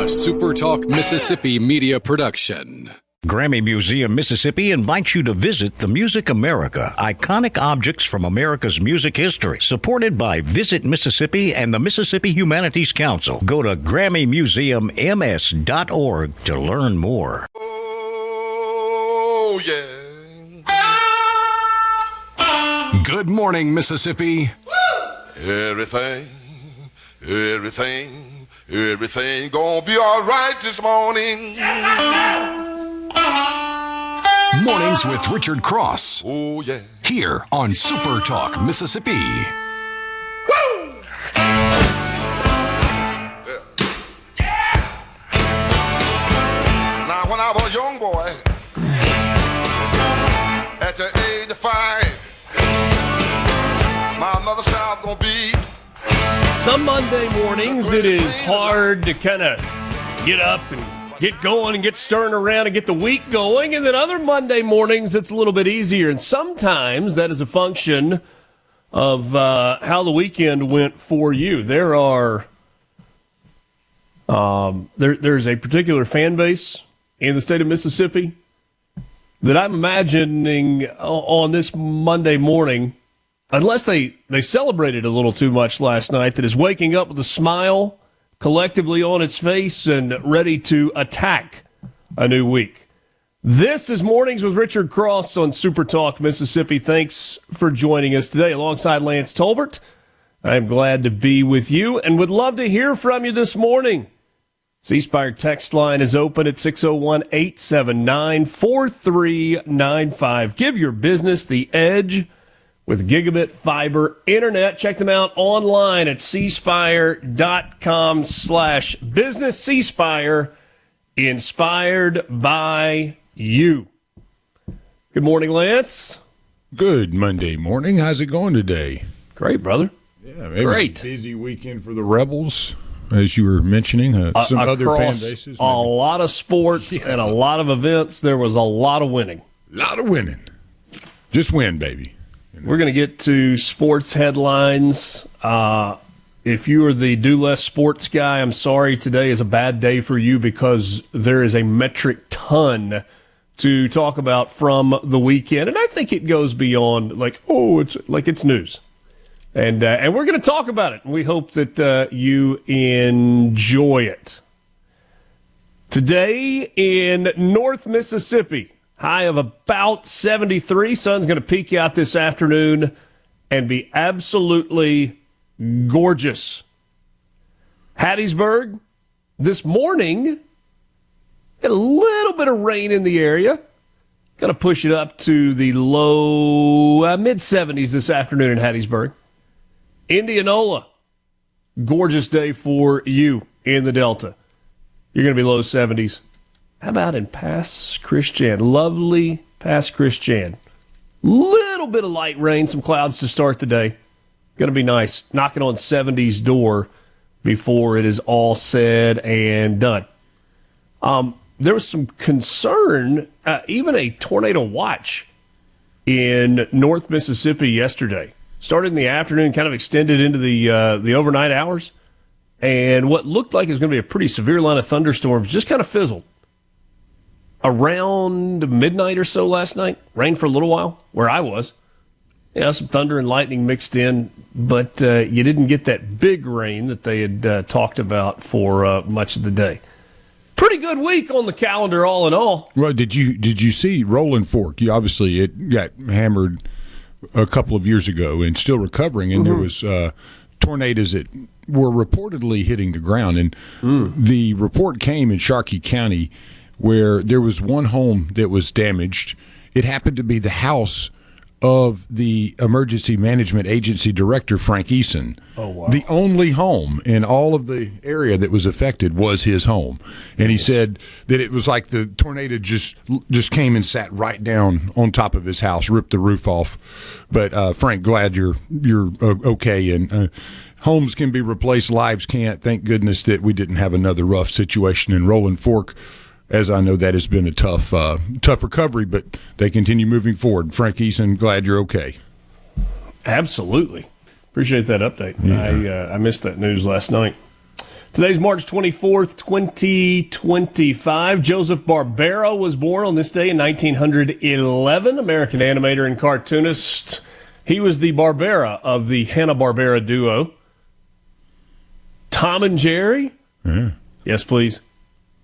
SuperTalk Mississippi media production. Grammy Museum, Mississippi invites you to visit the Music America, iconic objects from America's music history, supported by Visit Mississippi and the Mississippi Humanities Council. Go to GrammyMuseumMS.org to learn more. Oh, yeah. Good morning, Mississippi. Everything gonna be all right this morning. Mornings with Richard Cross. Oh, yeah. Here on SuperTalk Mississippi. Woo! Now, when I was a young boy, at the age of 5, my mother said I was gonna be. Some Monday mornings it is hard to kind of get up and get going and get stirring around and get the week going. And then other Monday mornings it's a little bit easier. And sometimes that is a function of how the weekend went for you. There are there's a particular fan base in the state of Mississippi that I'm imagining on this Monday morning, unless they celebrated a little too much last night, that is waking up with a smile collectively on its face and ready to attack a new week. This is Mornings with Richard Cross on SuperTalk Mississippi. Thanks for joining us today alongside Lance Tolbert. I'm glad to be with you and would love to hear from you this morning. C-Spire text line is open at 601-879-4395. Give your business the edge with gigabit fiber internet. Check them out online at cspire.com/business. C-Spire, inspired by you. Good morning, Lance. Good Monday morning. How's it going today? Great, brother. Yeah, it Great. was a busy weekend for the Rebels, as you were mentioning. Some other fan bases. A lot of sports and a lot of events. There was a lot of winning. A lot of winning. Just win, baby. We're going to get to sports headlines. If you are the do less sports guy, I'm sorry, today is a bad day for you because there is a metric ton to talk about from the weekend. And I think it goes beyond it's news. And we're going to talk about it. And we hope that you enjoy it. Today in North Mississippi, high of about 73. Sun's going to peek out this afternoon and be absolutely gorgeous. Hattiesburg, this morning, got a little bit of rain in the area. Going to push it up to the low, mid-70s this afternoon in Hattiesburg. Indianola, gorgeous day for you in the Delta. You're going to be low 70s. How about in Pass Christian? Lovely Pass Christian. Little bit of light rain, some clouds to start the day. Going to be nice. Knocking on 70's door before it is all said and done. There was some concern, even a tornado watch in North Mississippi yesterday. Started in the afternoon, kind of extended into the overnight hours. And what looked like it was going to be a pretty severe line of thunderstorms just kind of fizzled. Around midnight or so last night, rained for a little while where I was. Some thunder and lightning mixed in, but you didn't get that big rain that they had talked about for much of the day. Pretty good week on the calendar, all in all. Well, did you see Rolling Fork? Obviously, it got hammered a couple of years ago and still recovering, and there was tornadoes that were reportedly hitting the ground. And the report came in Sharkey County where there was one home that was damaged. It happened to be the house of the Emergency Management Agency Director, Frank Eason. Oh, wow. The only home in all of the area that was affected was his home. And he said that it was like the tornado just came and sat right down on top of his house, ripped the roof off. But Frank, glad you're okay. And homes can be replaced, lives can't. Thank goodness that we didn't have another rough situation in Rolling Fork. As I know, that has been a tough recovery, but they continue moving forward. Frank Eason, glad you're okay. Absolutely. Appreciate that update. Yeah. I missed that news last night. Today's March 24th, 2025. Joseph Barbera was born on this day in 1911, American animator and cartoonist. He was the Barbera of the Hanna-Barbera duo. Tom and Jerry? Yeah. Yes, please.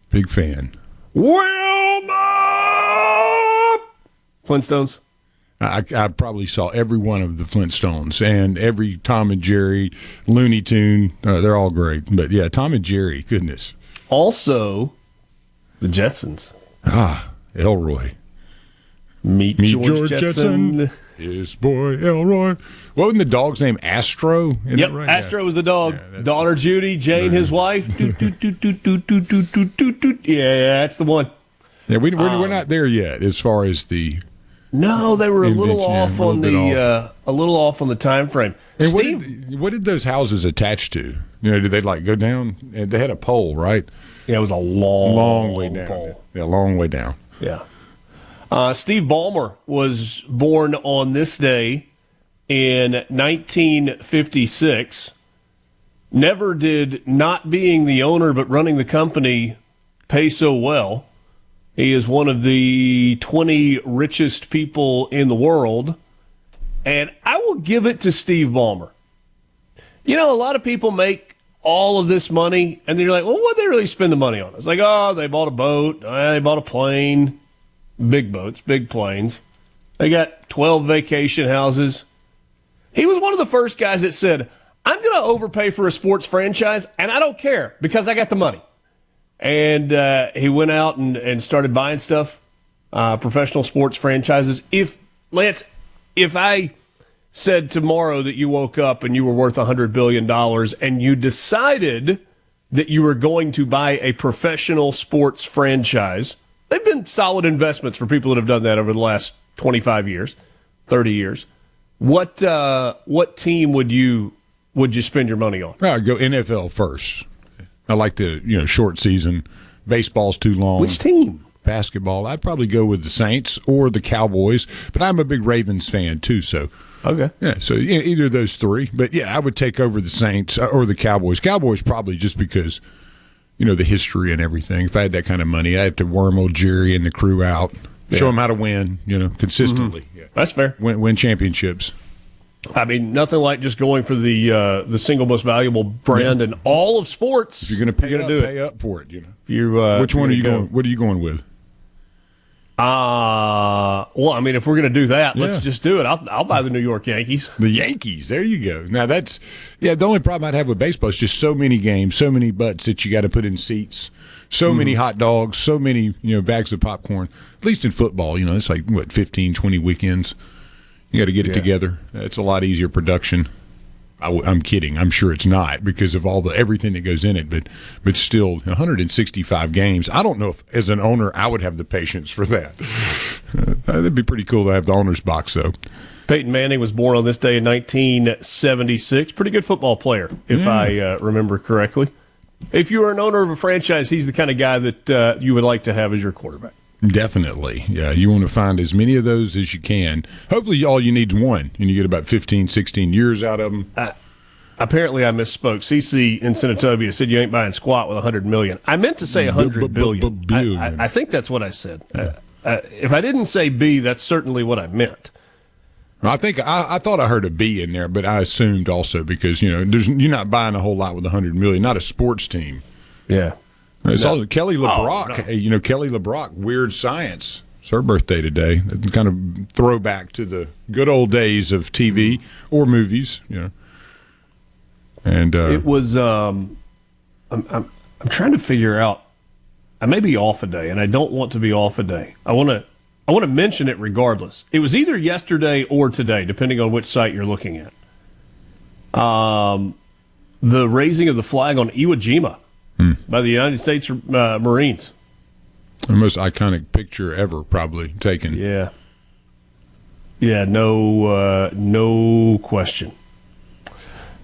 Big fan. Wilma! Flintstones? I probably saw every one of the Flintstones and every Tom and Jerry, Looney Tune. They're all great. But, yeah, Tom and Jerry, goodness. Also, the Jetsons. Elroy. Meet George Jetson. His boy Elroy. What was the dog's name? Astro? Isn't Yep, that right? Astro was the dog. Yeah, Daughter Judy, Jane, his wife. Yeah, that's the one. Yeah, we're not there yet as far as the. No, they were a little off on bit the time frame. And Steve, what did those houses attach to? Did they go down? They had a pole, right? Yeah, it was a long way down. pole. Yeah, long way down. Yeah. Steve Ballmer was born on this day in 1956. Never did not being the owner but running the company pay so well. He is one of the 20 richest people in the world. And I will give it to Steve Ballmer. A lot of people make all of this money, and then you're like, well, what did they really spend the money on? It's like, they bought a boat, they bought a plane, big boats, big planes. They got 12 vacation houses. He was one of the first guys that said, I'm going to overpay for a sports franchise, and I don't care because I got the money. And he went out and started buying stuff, professional sports franchises. If I said tomorrow that you woke up and you were worth $100 billion and you decided that you were going to buy a professional sports franchise, they've been solid investments for people that have done that over the last 25 years, 30 years. What team would you spend your money on? I'd go NFL first. I like the short season. Baseball's too long. Which team? Basketball. I'd probably go with the Saints or the Cowboys, but I'm a big Ravens fan too. So okay, yeah. So either of those three. But yeah, I would take over the Saints or the Cowboys. Cowboys probably just because the history and everything. If I had that kind of money, I'd have to worm old Jerry and the crew out, show them how to win. Consistently. Mm-hmm. Yeah. That's fair. Win championships. I mean, nothing like just going for the single most valuable brand in all of sports. If you're going to pay up for it. Which one are you going? What are you going with? Well, I mean, if we're going to do that, let's just do it. I'll buy the New York Yankees. The Yankees. There you go. Now the only problem I'd have with baseball is just so many games, so many butts that you got to put in seats, so many hot dogs, so many bags of popcorn. At least in football, it's like 15, 20 weekends. You got to get it together. It's a lot easier production. I'm kidding. I'm sure it's not because of everything that goes in it. But still, 165 games. I don't know if, as an owner, I would have the patience for that. That'd be pretty cool to have the owner's box, though. Peyton Manning was born on this day in 1976. Pretty good football player, if I remember correctly. If you were an owner of a franchise, he's the kind of guy that you would like to have as your quarterback. Definitely. Yeah, you want to find as many of those as you can. Hopefully all you need is one, and you get about 15, 16 years out of them. Apparently I misspoke. CC in Senatobia said you ain't buying squat with $100 million. I meant to say $100 billion. I think that's what I said. If I didn't say B, that's certainly what I meant. I think I thought I heard a B in there, but I assumed also because, you're not buying a whole lot with $100 million, not a sports team. Yeah. It's also Kelly LeBrock. No. Kelly LeBrock, Weird Science. It's her birthday today. Kind of throwback to the good old days of TV or movies. And it was. I'm trying to figure out. I may be off a day, and I don't want to be off a day. I want to mention it regardless. It was either yesterday or today, depending on which site you're looking at. The raising of the flag on Iwo Jima. By the United States Marines. The most iconic picture ever probably taken. Yeah. Yeah, no question.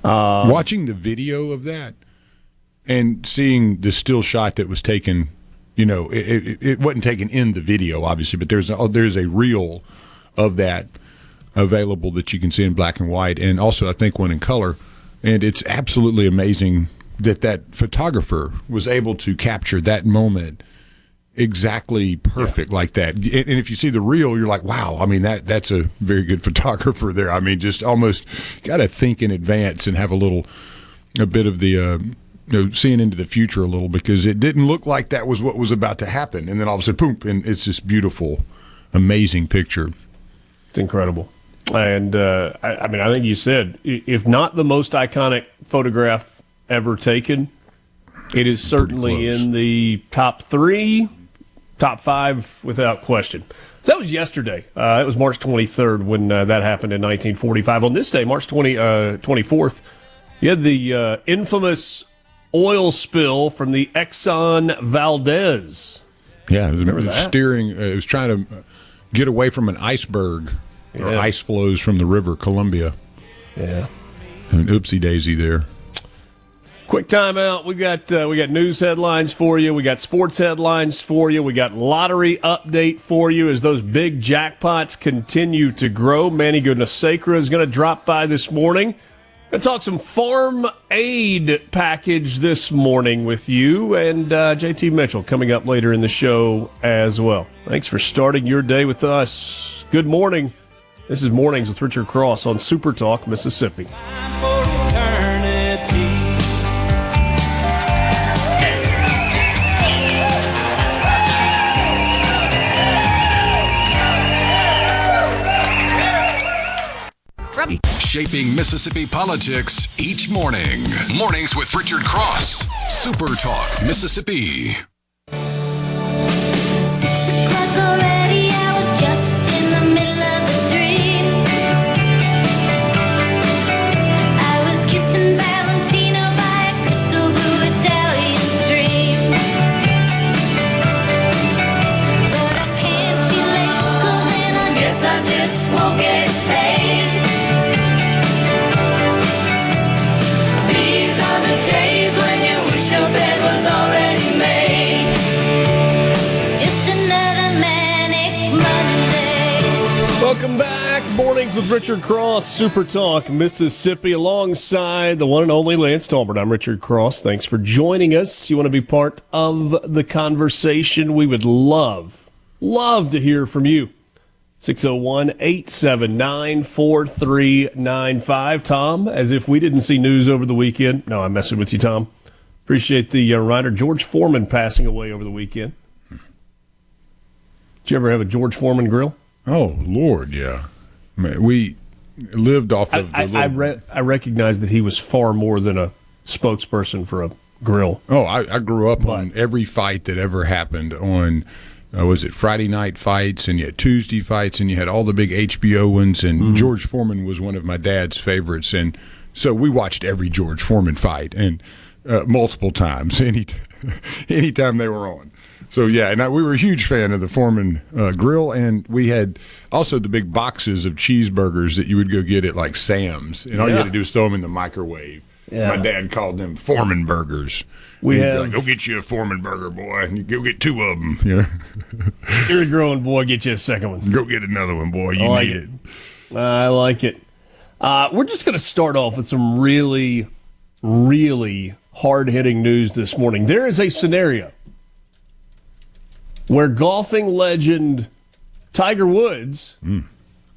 Watching the video of that and seeing the still shot that was taken, it wasn't taken in the video, obviously, but there's a reel of that available that you can see in black and white, and also I think one in color, and it's absolutely amazing that photographer was able to capture that moment exactly perfect like that. And if you see the reel, you're like, wow, I mean, that's a very good photographer there. I mean, just almost got to think in advance and have a bit of the, seeing into the future a little, because it didn't look like that was what was about to happen. And then all of a sudden, boom, and it's this beautiful, amazing picture. It's incredible. And, I think you said, if not the most iconic photograph ever taken, it is certainly in the top 3, top 5 without question. So that was yesterday. It was March 23rd when that happened in 1945. On this day, March 24th, you had the infamous oil spill from the Exxon Valdez. Yeah, it was steering. It was trying to get away from an iceberg or ice flows from the river Columbia. Yeah, an oopsie daisy there. Quick timeout. We got news headlines for you. We got sports headlines for you. We got lottery update for you as those big jackpots continue to grow. Mandy Gunasekara is going to drop by this morning. Going to talk some farm aid package this morning with you, and JT Mitchell coming up later in the show as well. Thanks for starting your day with us. Good morning. This is Mornings with Richard Cross on SuperTalk, Mississippi. Shaping Mississippi politics each morning. Mornings with Richard Cross. Super Talk, Mississippi. 6 o'clock already, I was just in the middle of a dream. I was kissing Valentino by a crystal blue Italian stream. But I can't be late, 'cause then I guess I just won't get paid. Days when you wish your bed was already made. It's just another manic Monday. Welcome back. Mornings with Richard Cross, Super Talk, Mississippi, alongside the one and only Lance Talbert. I'm Richard Cross. Thanks for joining us. You want to be part of the conversation? We would love to hear from you. 601-879-4395. Tom, as if we didn't see news over the weekend. No, I'm messing with you, Tom. Appreciate the reminder. George Foreman passing away over the weekend. Did you ever have a George Foreman grill? Oh, Lord, yeah. Man, we lived off of the I recognize that he was far more than a spokesperson for a grill. Oh, I grew up on every fight that ever happened on was it Friday night fights, and you had Tuesday fights, and you had all the big HBO ones, and George Foreman was one of my dad's favorites, and so we watched every George Foreman fight, and multiple times, anytime they were on. So, yeah, and we were a huge fan of the Foreman grill, and we had also the big boxes of cheeseburgers that you would go get at, like, Sam's, and all you had to do was throw them in the microwave. Yeah. My dad called them Foreman burgers. He'd be like, go get you a Foreman burger, boy, and you go get 2 of them. You know? You're a growing boy. Get you a second one. Go get another one, boy. You need it. I like it. We're just going to start off with some really, really hard-hitting news this morning. There is a scenario where golfing legend Tiger Woods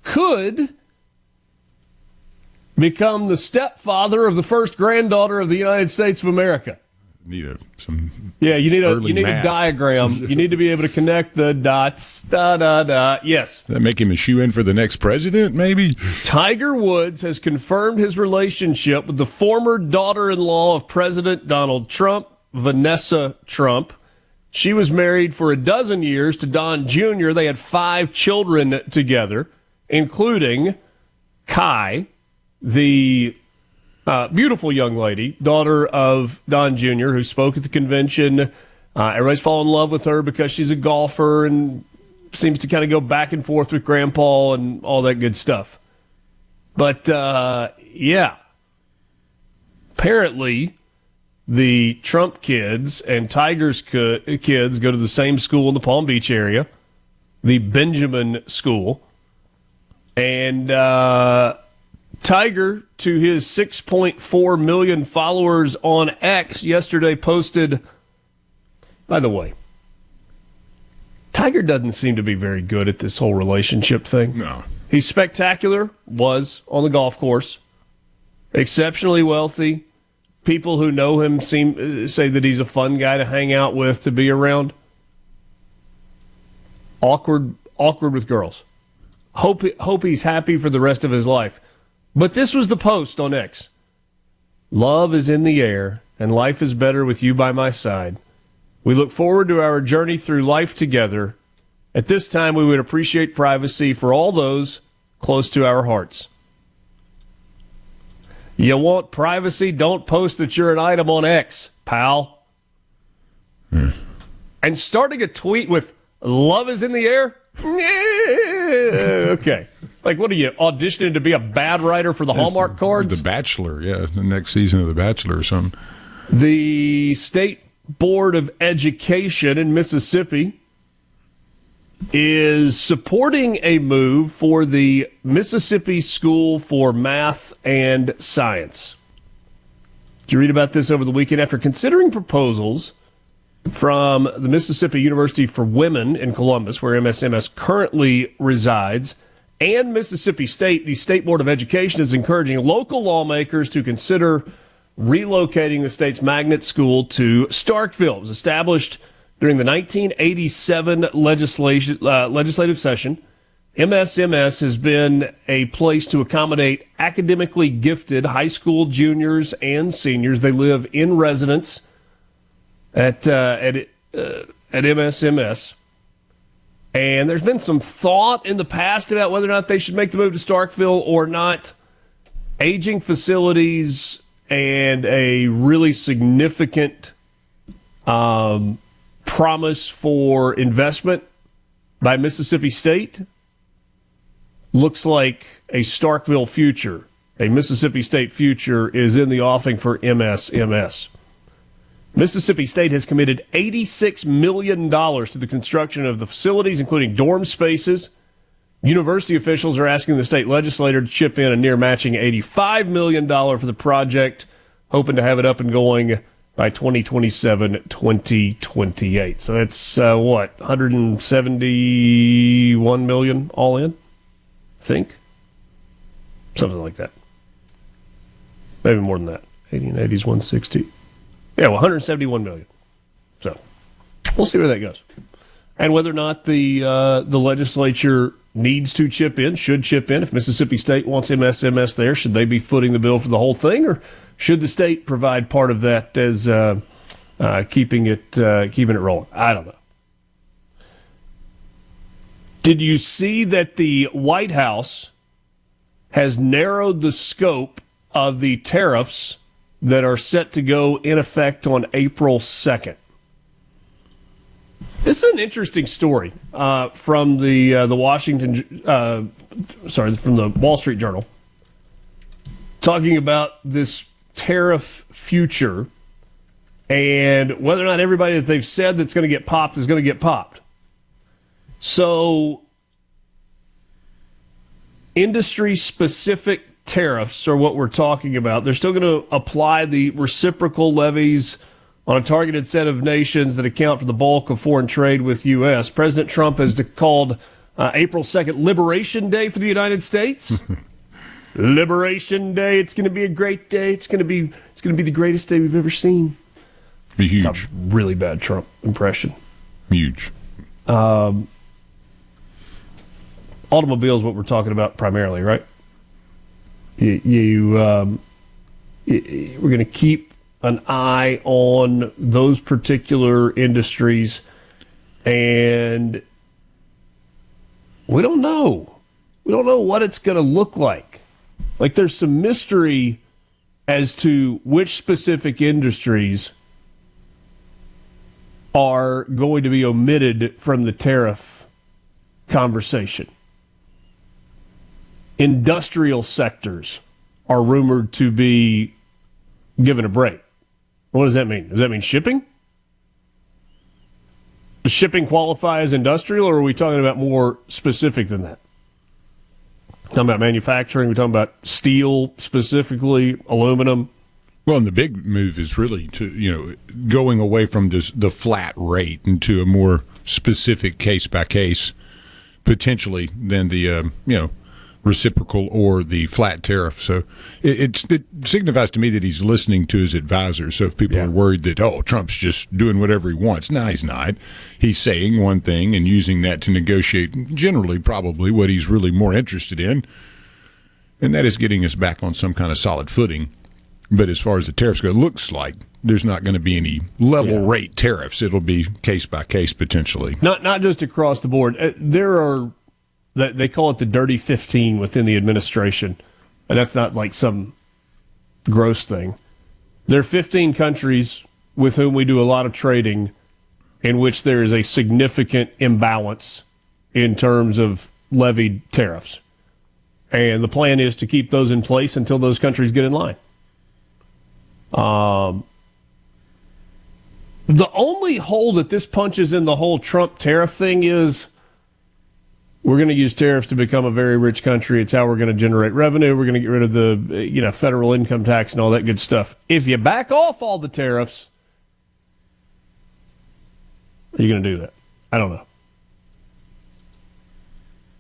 could become the stepfather of the first granddaughter of the United States of America. You need a diagram. You need to be able to connect the dots. Yes. That make him a shoe-in for the next president, maybe? Tiger Woods has confirmed his relationship with the former daughter-in-law of President Donald Trump, Vanessa Trump. She was married for 12 years to Don Jr. They had 5 children together, including Kai, the beautiful young lady, daughter of Don Jr., who spoke at the convention. Everybody's fallen in love with her because she's a golfer and seems to kind of go back and forth with Grandpa and all that good stuff. But, apparently the Trump kids and Tiger's kids go to the same school in the Palm Beach area, the Benjamin School. And Tiger, to his 6.4 million followers on X yesterday, posted, by the way, Tiger doesn't seem to be very good at this whole relationship thing. No. He's spectacular, was on the golf course, exceptionally wealthy. People who know him say that he's a fun guy to hang out with, to be around. Awkward with girls. Hope he's happy for the rest of his life. But this was the post on X. Love is in the air, and life is better with you by my side. We look forward to our journey through life together. At this time, we would appreciate privacy for all those close to our hearts. You want privacy? Don't post that you're an item on X, pal. And starting a tweet with love is in the air? Okay. Like, what are you, auditioning to be a bad writer for the Hallmark cards? The Bachelor, yeah. The next season of The Bachelor or something. The State Board of Education in Mississippi is supporting a move for the Mississippi School for Math and Science. Did you read about this over the weekend? After considering proposals from the Mississippi University for Women in Columbus, where MSMS currently resides, and Mississippi State, the State Board of Education is encouraging local lawmakers to consider relocating the state's magnet school to Starkville. It was established during the 1987 legislative session. MSMS has been a place to accommodate academically gifted high school juniors and seniors. They live in residence at MSMS. And there's been some thought in the past about whether or not they should make the move to Starkville or not. Aging facilities and a really significant promise for investment by Mississippi State looks like a Starkville future, a Mississippi State future, is in the offing for MSMS. Mississippi State has committed $86 million to the construction of the facilities, including dorm spaces. University officials are asking the state legislature to chip in a near-matching $85 million for the project, hoping to have it up and going by 2027, 2028. So that's, $171 million all in? I think. Something like that. Maybe more than that. 80 and 80 is 160. Yeah, well, 171 million. So we'll see where that goes, and whether or not the legislature needs to chip in, should chip in. If Mississippi State wants MSMS there, should they be footing the bill for the whole thing, or should the state provide part of that as keeping it rolling? I don't know. Did you see that the White House has narrowed the scope of the tariffs that are set to go in effect on April 2nd? This is an interesting story from the from the Wall Street Journal, talking about this tariff future and whether or not everybody that they've said that's going to get popped is going to get popped. So, industry-specific tariffs are what we're talking about. They're still going to apply the reciprocal levies on a targeted set of nations that account for the bulk of foreign trade with U.S. President Trump has called April 2nd Liberation Day for the United States. Liberation Day. It's going to be a great day. It's going to be the greatest day we've ever seen. Be huge. It's a really bad Trump impression. Huge. Automobile is what we're talking about primarily, right? We're going to keep an eye on those particular industries, and we don't know. We don't know what it's going to look like. Like, there's some mystery as to which specific industries are going to be omitted from the tariff conversation. Industrial sectors are rumored to be given a break. What does that mean? Does that mean shipping? Does shipping qualify as industrial, or are we talking about more specific than that? Talking about manufacturing, we're talking about steel specifically, aluminum. Well, and the big move is really to, going away from the flat rate into a more specific case by case, potentially than the reciprocal or the flat tariff. So it signifies to me that he's listening to his advisors. So if people are worried that, Trump's just doing whatever he wants, no, he's not. He's saying one thing and using that to negotiate generally probably what he's really more interested in, and that is getting us back on some kind of solid footing. But as far as the tariffs go, it looks like there's not going to be any level rate tariffs. It'll be case by case potentially. Not just across the board. There are, they call it the dirty 15 within the administration. And that's not like some gross thing. There are 15 countries with whom we do a lot of trading in which there is a significant imbalance in terms of levied tariffs. And the plan is to keep those in place until those countries get in line. The only hole that this punches in the whole Trump tariff thing is we're going to use tariffs to become a very rich country. It's how we're going to generate revenue. We're going to get rid of the federal income tax and all that good stuff. If you back off all the tariffs, are you going to do that? I don't know.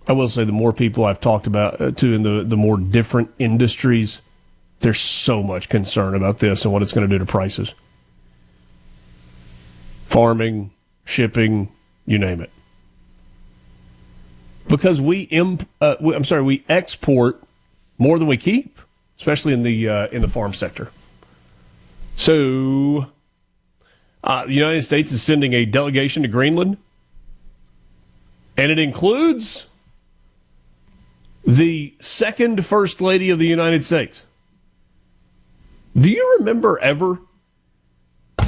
I will say the more people I've talked about to in the more different industries, there's so much concern about this and what it's going to do to prices. Farming, shipping, you name it. Because we export more than we keep, especially in the farm sector. So, the United States is sending a delegation to Greenland, and it includes the second First Lady of the United States. Do you remember ever? Is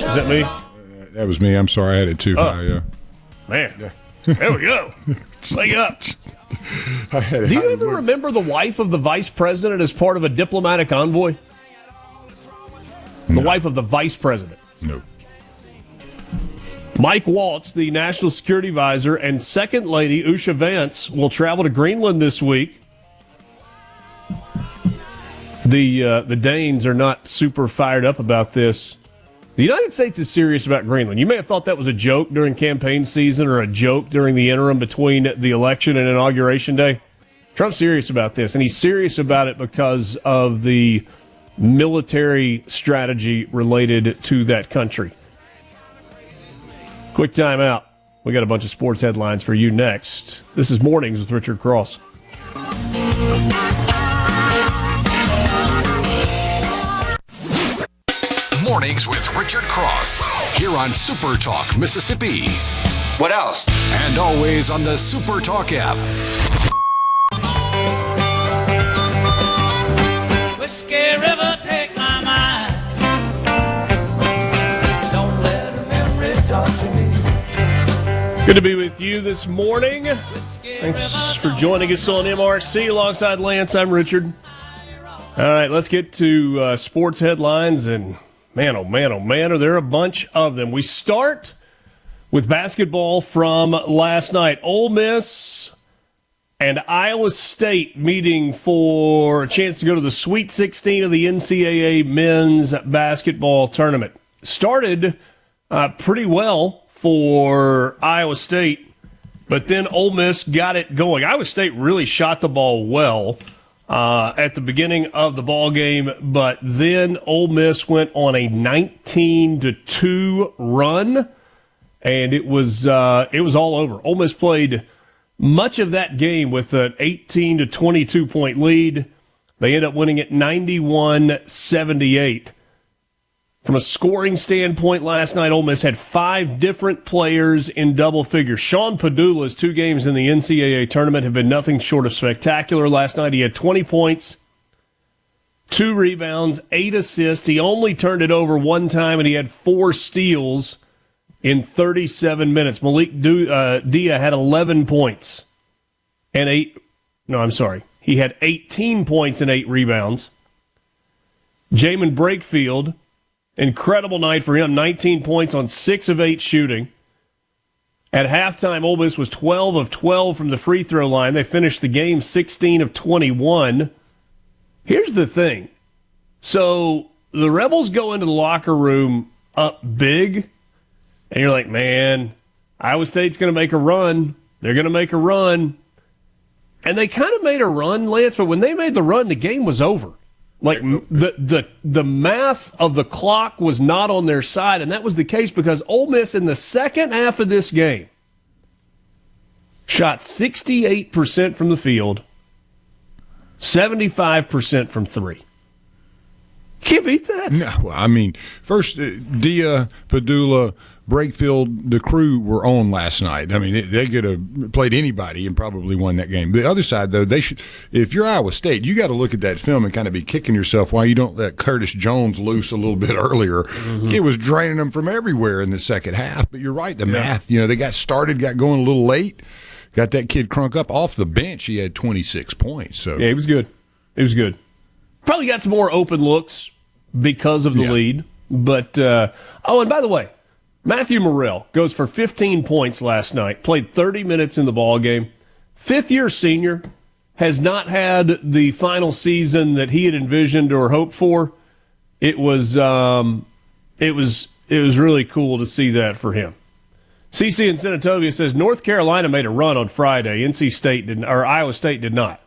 that me? That was me. I'm sorry. I had it too high. Man, there we go. Wake up. Do you ever remember the wife of the vice president as part of a diplomatic envoy? The wife of the vice president. No. Mike Waltz, the national security advisor, and Second Lady Usha Vance will travel to Greenland this week. The Danes are not super fired up about this. The United States is serious about Greenland. You may have thought that was a joke during campaign season or a joke during the interim between the election and Inauguration Day. Trump's serious about this, and he's serious about it because of the military strategy related to that country. Quick time out. We got a bunch of sports headlines for you next. This is Mornings with Richard Cross. Mornings with Richard Cross here on SuperTalk Mississippi. What else? And always on the SuperTalk app. Whiskey River, take my mind. Don't let a memory torture me. Good to be with you this morning. Thanks for joining us on MRC alongside Lance. I'm Richard. All right, let's get to sports headlines, and man, oh man, are there a bunch of them. We start with basketball from last night. Ole Miss and Iowa State meeting for a chance to go to the Sweet 16 of the NCAA men's basketball tournament. Started pretty well for Iowa State, but then Ole Miss got it going. Iowa State really shot the ball well at the beginning of the ball game, but then Ole Miss went on a 19-2 run, and it was all over. Ole Miss played much of that game with an 18 to 22 point lead. They ended up winning it 91-78. From a scoring standpoint last night, Ole Miss had 5 different players in double figures. Sean Padula's 2 games in the NCAA tournament have been nothing short of spectacular. Last night he had 20 points, 2 rebounds, 8 assists. He only turned it over 1 time, and he had 4 steals in 37 minutes. Malik Dia had 11 points and 8. No, I'm sorry. He had 18 points and 8 rebounds. Jamin Brakefield, incredible night for him. 19 points on 6 of 8 shooting. At halftime, Ole Miss was 12 of 12 from the free throw line. They finished the game 16 of 21. Here's the thing. So the Rebels go into the locker room up big, and you're like, man, Iowa State's going to make a run. They're going to make a run. And they kind of made a run, Lance, but when they made the run, the game was over. Like the math of the clock was not on their side, and that was the case because Ole Miss in the second half of this game shot 68% from the field, 75% from three. Can't beat that. No, I mean, first, Dia, Padula, Brakefield, the crew were on last night. I mean, they could have played anybody and probably won that game. The other side, though, they should. If you're Iowa State, you got to look at that film and kind of be kicking yourself why you don't let Curtis Jones loose a little bit earlier. Mm-hmm. It was draining them from everywhere in the second half. But you're right, the math. They got started, got going a little late, got that kid Crunk up off the bench. He had 26 points. So yeah, he was good. He was good. Probably got some more open looks because of the lead. But and by the way, Matthew Morrell goes for 15 points last night, played 30 minutes in the ball game. Fifth-year senior, has not had the final season that he had envisioned or hoped for. It was really cool to see that for him. CC in Senatobia says North Carolina made a run on Friday. Iowa State did not.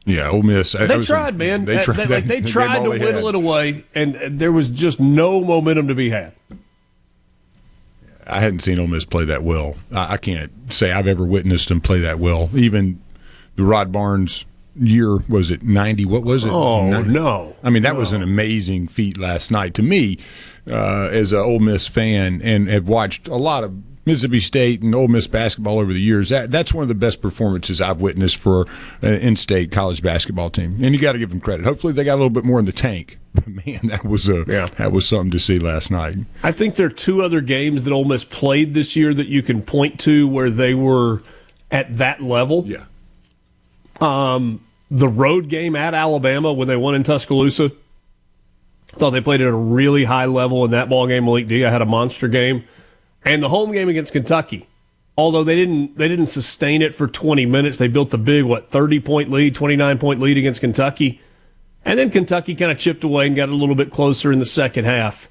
Yeah, Ole Miss. They tried, man. They tried to whittle it away, and there was just no momentum to be had. I hadn't seen Ole Miss play that well. I can't say I've ever witnessed them play that well. Even the Rod Barnes year, was it 90? What was it? Oh, 90? no. I mean, that was an amazing feat last night. To me, as an Ole Miss fan and have watched a lot of Mississippi State and Ole Miss basketball over the years, that's one of the best performances I've witnessed for an in-state college basketball team. And you got to give them credit. Hopefully they got a little bit more in the tank. But man, that was something to see last night. I think there are two other games that Ole Miss played this year that you can point to where they were at that level. Yeah. The road game at Alabama when they won in Tuscaloosa, I thought they played at a really high level in that ball game. Malik Dia had a monster game. And the home game against Kentucky, although they didn't sustain it for 20 minutes, they built the big 30-point lead, 29-point lead against Kentucky. And then Kentucky kind of chipped away and got a little bit closer in the second half.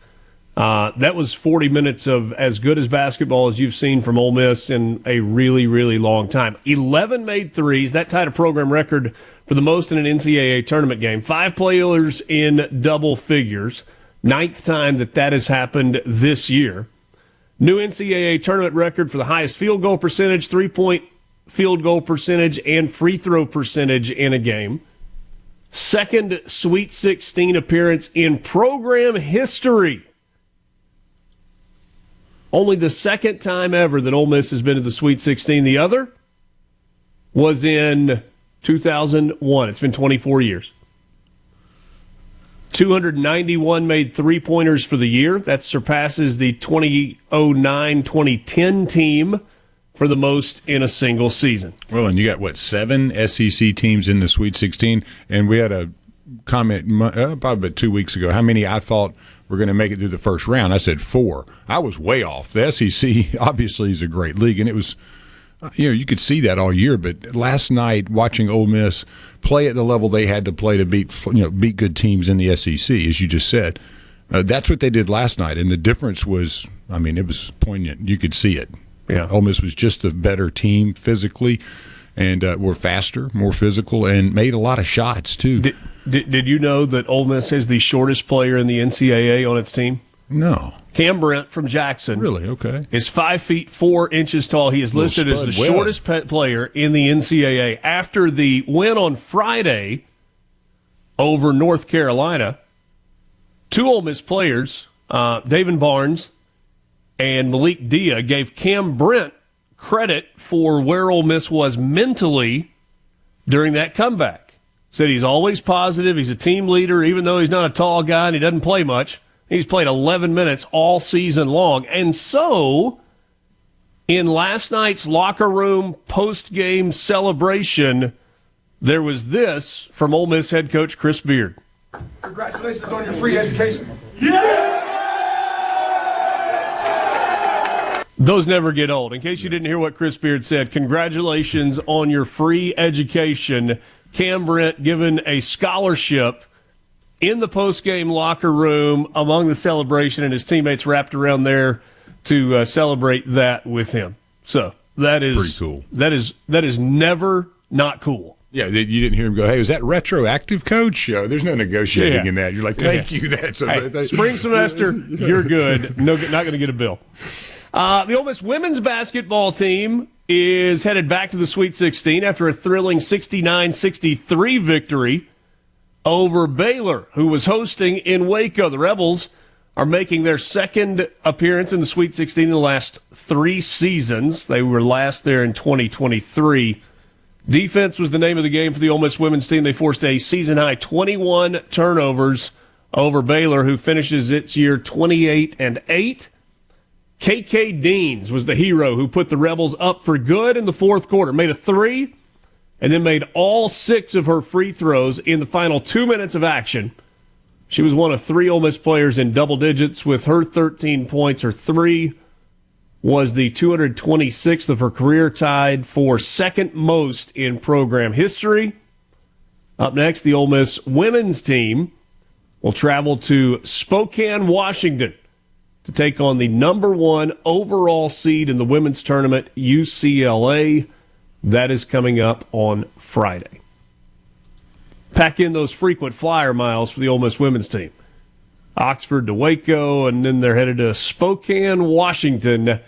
That was 40 minutes of as good as basketball as you've seen from Ole Miss in a really, really long time. 11 made threes. That tied a program record for the most in an NCAA tournament game. 5 players in double figures. 9th time that has happened this year. New NCAA tournament record for the highest field goal percentage, 3-point field goal percentage, and free throw percentage in a game. Second Sweet 16 appearance in program history. Only the second time ever that Ole Miss has been to the Sweet 16. The other was in 2001. It's been 24 years. 291 made three-pointers for the year. That surpasses the 2009-2010 team for the most in a single season. Well, and you got, 7 SEC teams in the Sweet 16? And we had a comment probably about 2 weeks ago how many I thought were going to make it through the first round. I said 4. I was way off. The SEC obviously is a great league, and it was you could see that all year. But last night, watching Ole Miss play at the level they had to play to beat good teams in the SEC, as you just said, that's what they did last night. And the difference was, it was poignant. You could see it. Yeah, Ole Miss was just a better team physically, and were faster, more physical, and made a lot of shots too. Did you know that Ole Miss is the shortest player in the NCAA on its team? No. Cam Brent from Jackson. Really? Okay. Is 5 feet 4 inches tall. He is listed as the shortest player in the NCAA. After the win on Friday over North Carolina, 2 Ole Miss players, David Barnes and Malik Dia, gave Cam Brent credit for where Ole Miss was mentally during that comeback. Said he's always positive. He's a team leader, even though he's not a tall guy and he doesn't play much. He's played 11 minutes all season long. And so, in last night's locker room post-game celebration, there was this from Ole Miss head coach Chris Beard. Congratulations on your free education. Those never get old. In case you didn't hear what Chris Beard said, congratulations on your free education. Cam Brent given a scholarship in the post-game locker room among the celebration, and his teammates wrapped around there to celebrate that with him. So that is pretty cool. That is never not cool. Yeah, you didn't hear him go, hey, is that retroactive, Coach? There's no negotiating in that. You're like, thank you. That's spring semester, you're good. No, not going to get a bill. The Ole Miss women's basketball team is headed back to the Sweet 16 after a thrilling 69-63 victory over Baylor, who was hosting in Waco. The Rebels are making their second appearance in the Sweet 16 in the last 3 seasons. They were last there in 2023. Defense was the name of the game for the Ole Miss women's team. They forced a season-high 21 turnovers over Baylor, who finishes its year 28-8. KK Deans was the hero who put the Rebels up for good in the fourth quarter. Made a 3 and then made all 6 of her free throws in the final 2 minutes of action. She was one of 3 Ole Miss players in double digits with her 13 points. Her 3 was the 226th of her career, tied for second most in program history. Up next, the Ole Miss women's team will travel to Spokane, Washington, to take on the number 1 overall seed in the women's tournament, UCLA. That is coming up on Friday. Pack in those frequent flyer miles for the Ole Miss women's team. Oxford to Waco, and then they're headed to Spokane, Washington,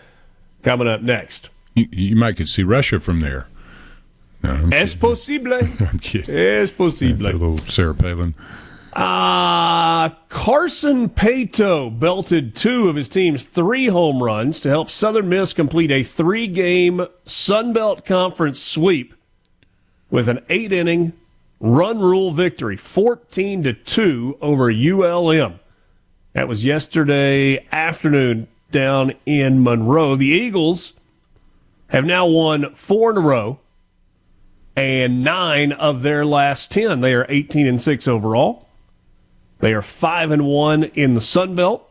coming up next. You might could see Russia from there. No, Es posible. I'm kidding. Es posible. A little Sarah Palin. Carson Paetow belted 2 of his team's 3 home runs to help Southern Miss complete a 3-game Sun Belt Conference sweep with an 8-inning run rule victory, 14-2 over ULM. That was yesterday afternoon down in Monroe. The Eagles have now won 4 in a row and 9 of their last 10. They are 18-6 overall. They are 5-1 in the Sun Belt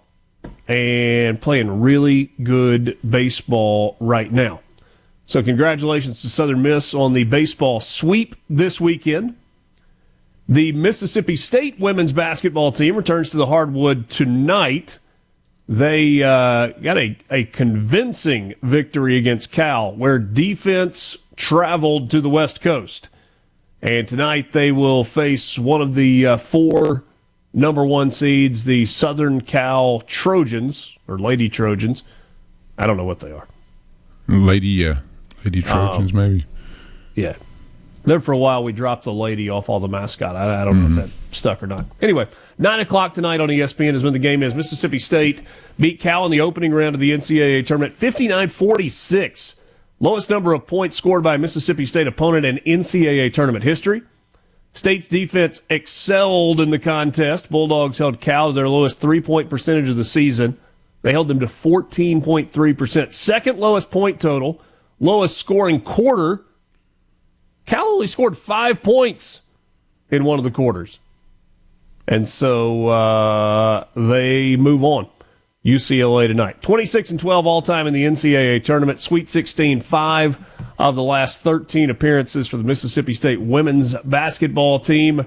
and playing really good baseball right now. So congratulations to Southern Miss on the baseball sweep this weekend. The Mississippi State women's basketball team returns to the hardwood tonight. They got a convincing victory against Cal, where defense traveled to the West Coast. And tonight they will face one of the 4 number 1 seeds, the Southern Cal Trojans, or Lady Trojans. I don't know what they are. Lady Trojans, maybe. Yeah. There for a while, we dropped the lady off all the mascot. I don't know if that stuck or not. Anyway, 9 o'clock tonight on ESPN is when the game is. Mississippi State beat Cal in the opening round of the NCAA tournament, 59-46. Lowest number of points scored by a Mississippi State opponent in NCAA tournament history. State's defense excelled in the contest. Bulldogs held Cal to their lowest 3-point percentage of the season. They held them to 14.3%. Second lowest point total, lowest scoring quarter. Cal only scored 5 points in one of the quarters. And so they move on. UCLA tonight. 26-12 all-time in the NCAA tournament. Sweet 16, 5 of the last 13 appearances for the Mississippi State women's basketball team.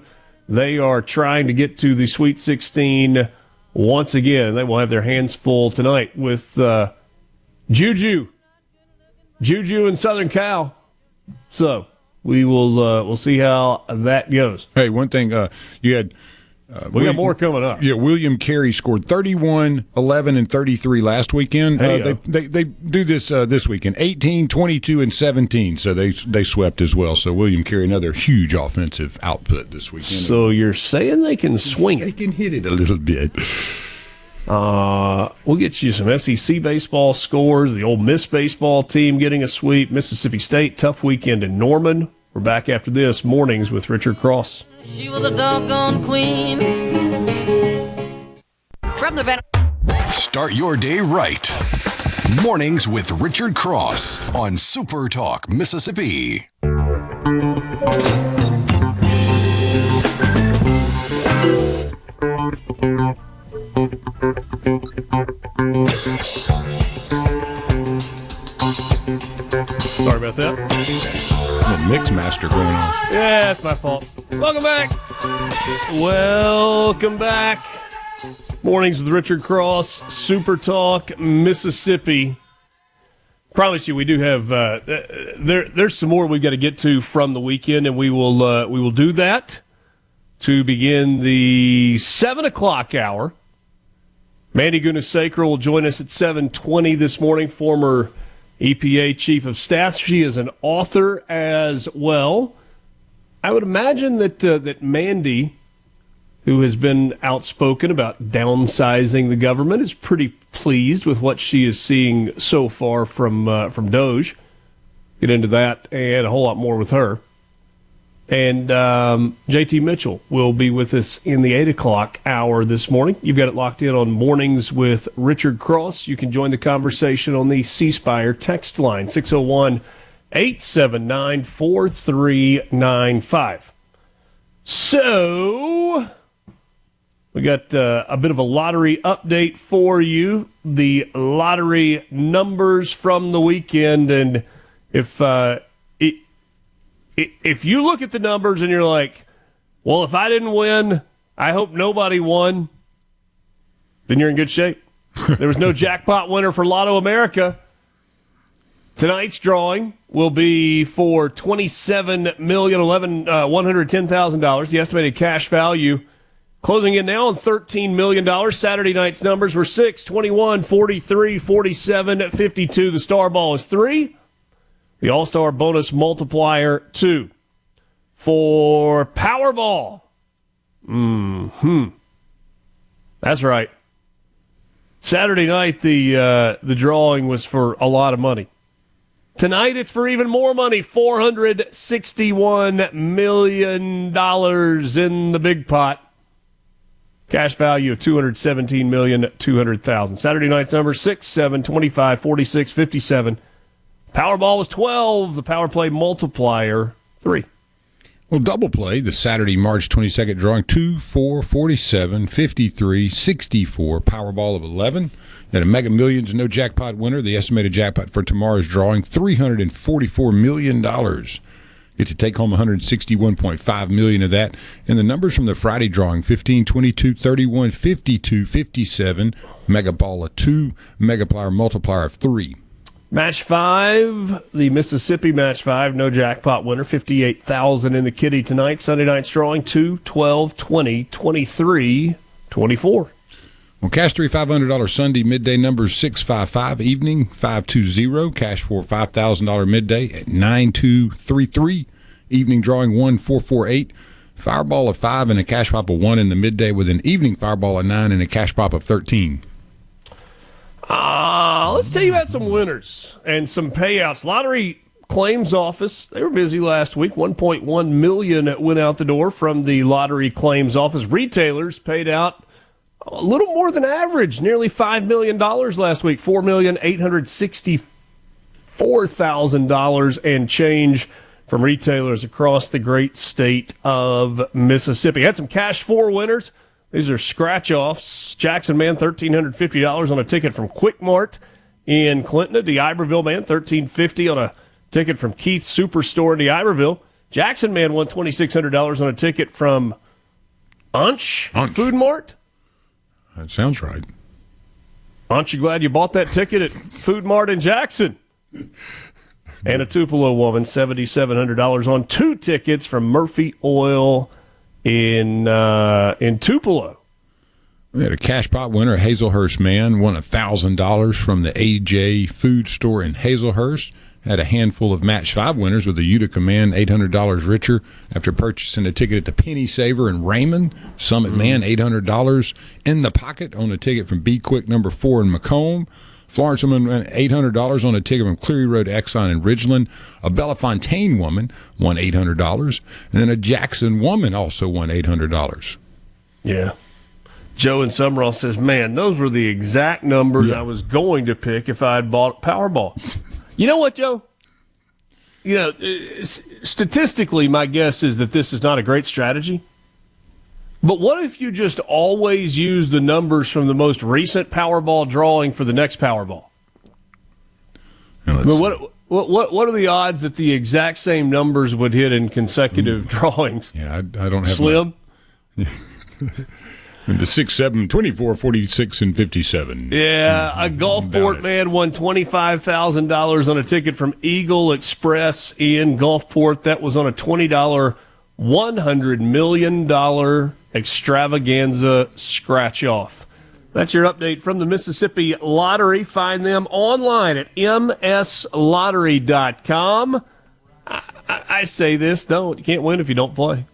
They are trying to get to the Sweet 16 once again. They will have their hands full tonight with Juju and Southern Cal. So we will we'll see how that goes. Hey, one thing, you had... we got more coming up. Yeah, William Carey scored 31, 11, and 33 last weekend. They do this this weekend, 18, 22, and 17. So they swept as well. So William Carey, another huge offensive output this weekend. So you're saying they can swing it? They can hit it a little bit. We'll get you some SEC baseball scores. The Ole Miss baseball team getting a sweep. Mississippi State, tough weekend in Norman. We're back after this. Mornings with Richard Cross. She was a doggone queen. From the Start your day right. Mornings with Richard Cross on SuperTalk Mississippi. Sorry about that. A mix master going on. Yeah, that's my fault. Welcome back. Welcome back. Mornings with Richard Cross, Super Talk, Mississippi. Promise you, we do have there's some more we've got to get to from the weekend, and we will do that to begin the 7 o'clock hour. Mandy Gunasekara will join us at 7:20 this morning. Former EPA Chief of Staff. She is an author as well. I would imagine that Mandy, who has been outspoken about downsizing the government, is pretty pleased with what she is seeing so far from Doge. Get into that and a whole lot more with her. And JT Mitchell will be with us in the 8 o'clock hour this morning. You've got it locked in on Mornings with Richard Cross. You can join the conversation on the C Spire text line, 601-879-4395. So we got a bit of a lottery update for you. The lottery numbers from the weekend. And if you look at the numbers and you're like, well, if I didn't win, I hope nobody won, then you're in good shape. There was no jackpot winner for Lotto America. Tonight's drawing will be for $27,110,000. The estimated cash value closing in now on $13 million. Saturday night's numbers were 6, 21, 43, 47, 52. The star ball is 3. The All-Star bonus multiplier 2. For Powerball. That's right. Saturday night, the drawing was for a lot of money. Tonight, it's for even more money. $461 million in the big pot. Cash value of $217,200,000. Saturday night's number 6, 7, 25, 46, 57. Powerball was 12. The Power Play multiplier 3. Well, double play, the Saturday, March 22nd drawing, 2, 4, 47, 53, 64, Powerball of 11. And a Mega Millions no jackpot winner. The estimated jackpot for tomorrow's drawing, $344 million. Get to take home $161.5 million of that. And the numbers from the Friday drawing, 15, 22, 31, 52, 57, Mega Ball of 2, Mega Plier multiplier of 3. Match 5, the Mississippi Match 5, no jackpot winner, $58,000 in the kitty tonight. Sunday night's drawing, 2, 12, 20, 23, 24. Well, cash $500 Sunday, midday numbers 655, evening 520, cash for $5,000 midday at 9233, evening drawing 1448, Fireball of 5 and a cash pop of 1 in the midday with an evening Fireball of 9 and a cash pop of 13. Let's tell you about some winners and some payouts. Lottery Claims Office, they were busy last week. $1.1 million went out the door from the Lottery Claims Office. Retailers paid out a little more than average, nearly $5 million last week, $4,864,000 and change from retailers across the great state of Mississippi. Had some cash for winners. These are scratch-offs. Jackson Man, $1,350 on a ticket from Quick Mart in Clinton. The Iberville Man, $1,350 on a ticket from Keith's Superstore in the Iberville. Jackson Man won $2,600 on a ticket from Unch Food Mart. That sounds right. Aren't you glad you bought that ticket at Food Mart in Jackson? And a Tupelo woman, $7,700 on 2 tickets from Murphy Oil in Tupelo. We had a cash pot winner, Hazelhurst Man, won $1,000 from the AJ Food Store in Hazelhurst. Had a handful of Match 5 winners with the Utica Man, $800 richer after purchasing a ticket at the Penny Saver in Raymond. Summit Man, $800 in the pocket on a ticket from Be Quick number 4 in Macomb. Florence woman, $800 on a ticket from Cleary Road Exxon in Ridgeland. A Bellefontaine woman won $800. And then a Jackson woman also won $800. Yeah. Joe in Summerall says, man, those were the exact numbers I was going to pick if I had bought Powerball. You know what, Joe? You know, statistically, my guess is that this is not a great strategy. But what if you just always use the numbers from the most recent Powerball drawing for the next Powerball? What are the odds that the exact same numbers would hit in consecutive drawings? Yeah, I don't have slim. The 6, 7, 24, 46, and 57. Yeah, a Gulfport man won $25,000 on a ticket from Eagle Express in Gulfport. That was on a $20 $100 million extravaganza scratch-off. That's your update from the Mississippi Lottery. Find them online at mslottery.com. I say this, don't. You can't win if you don't play.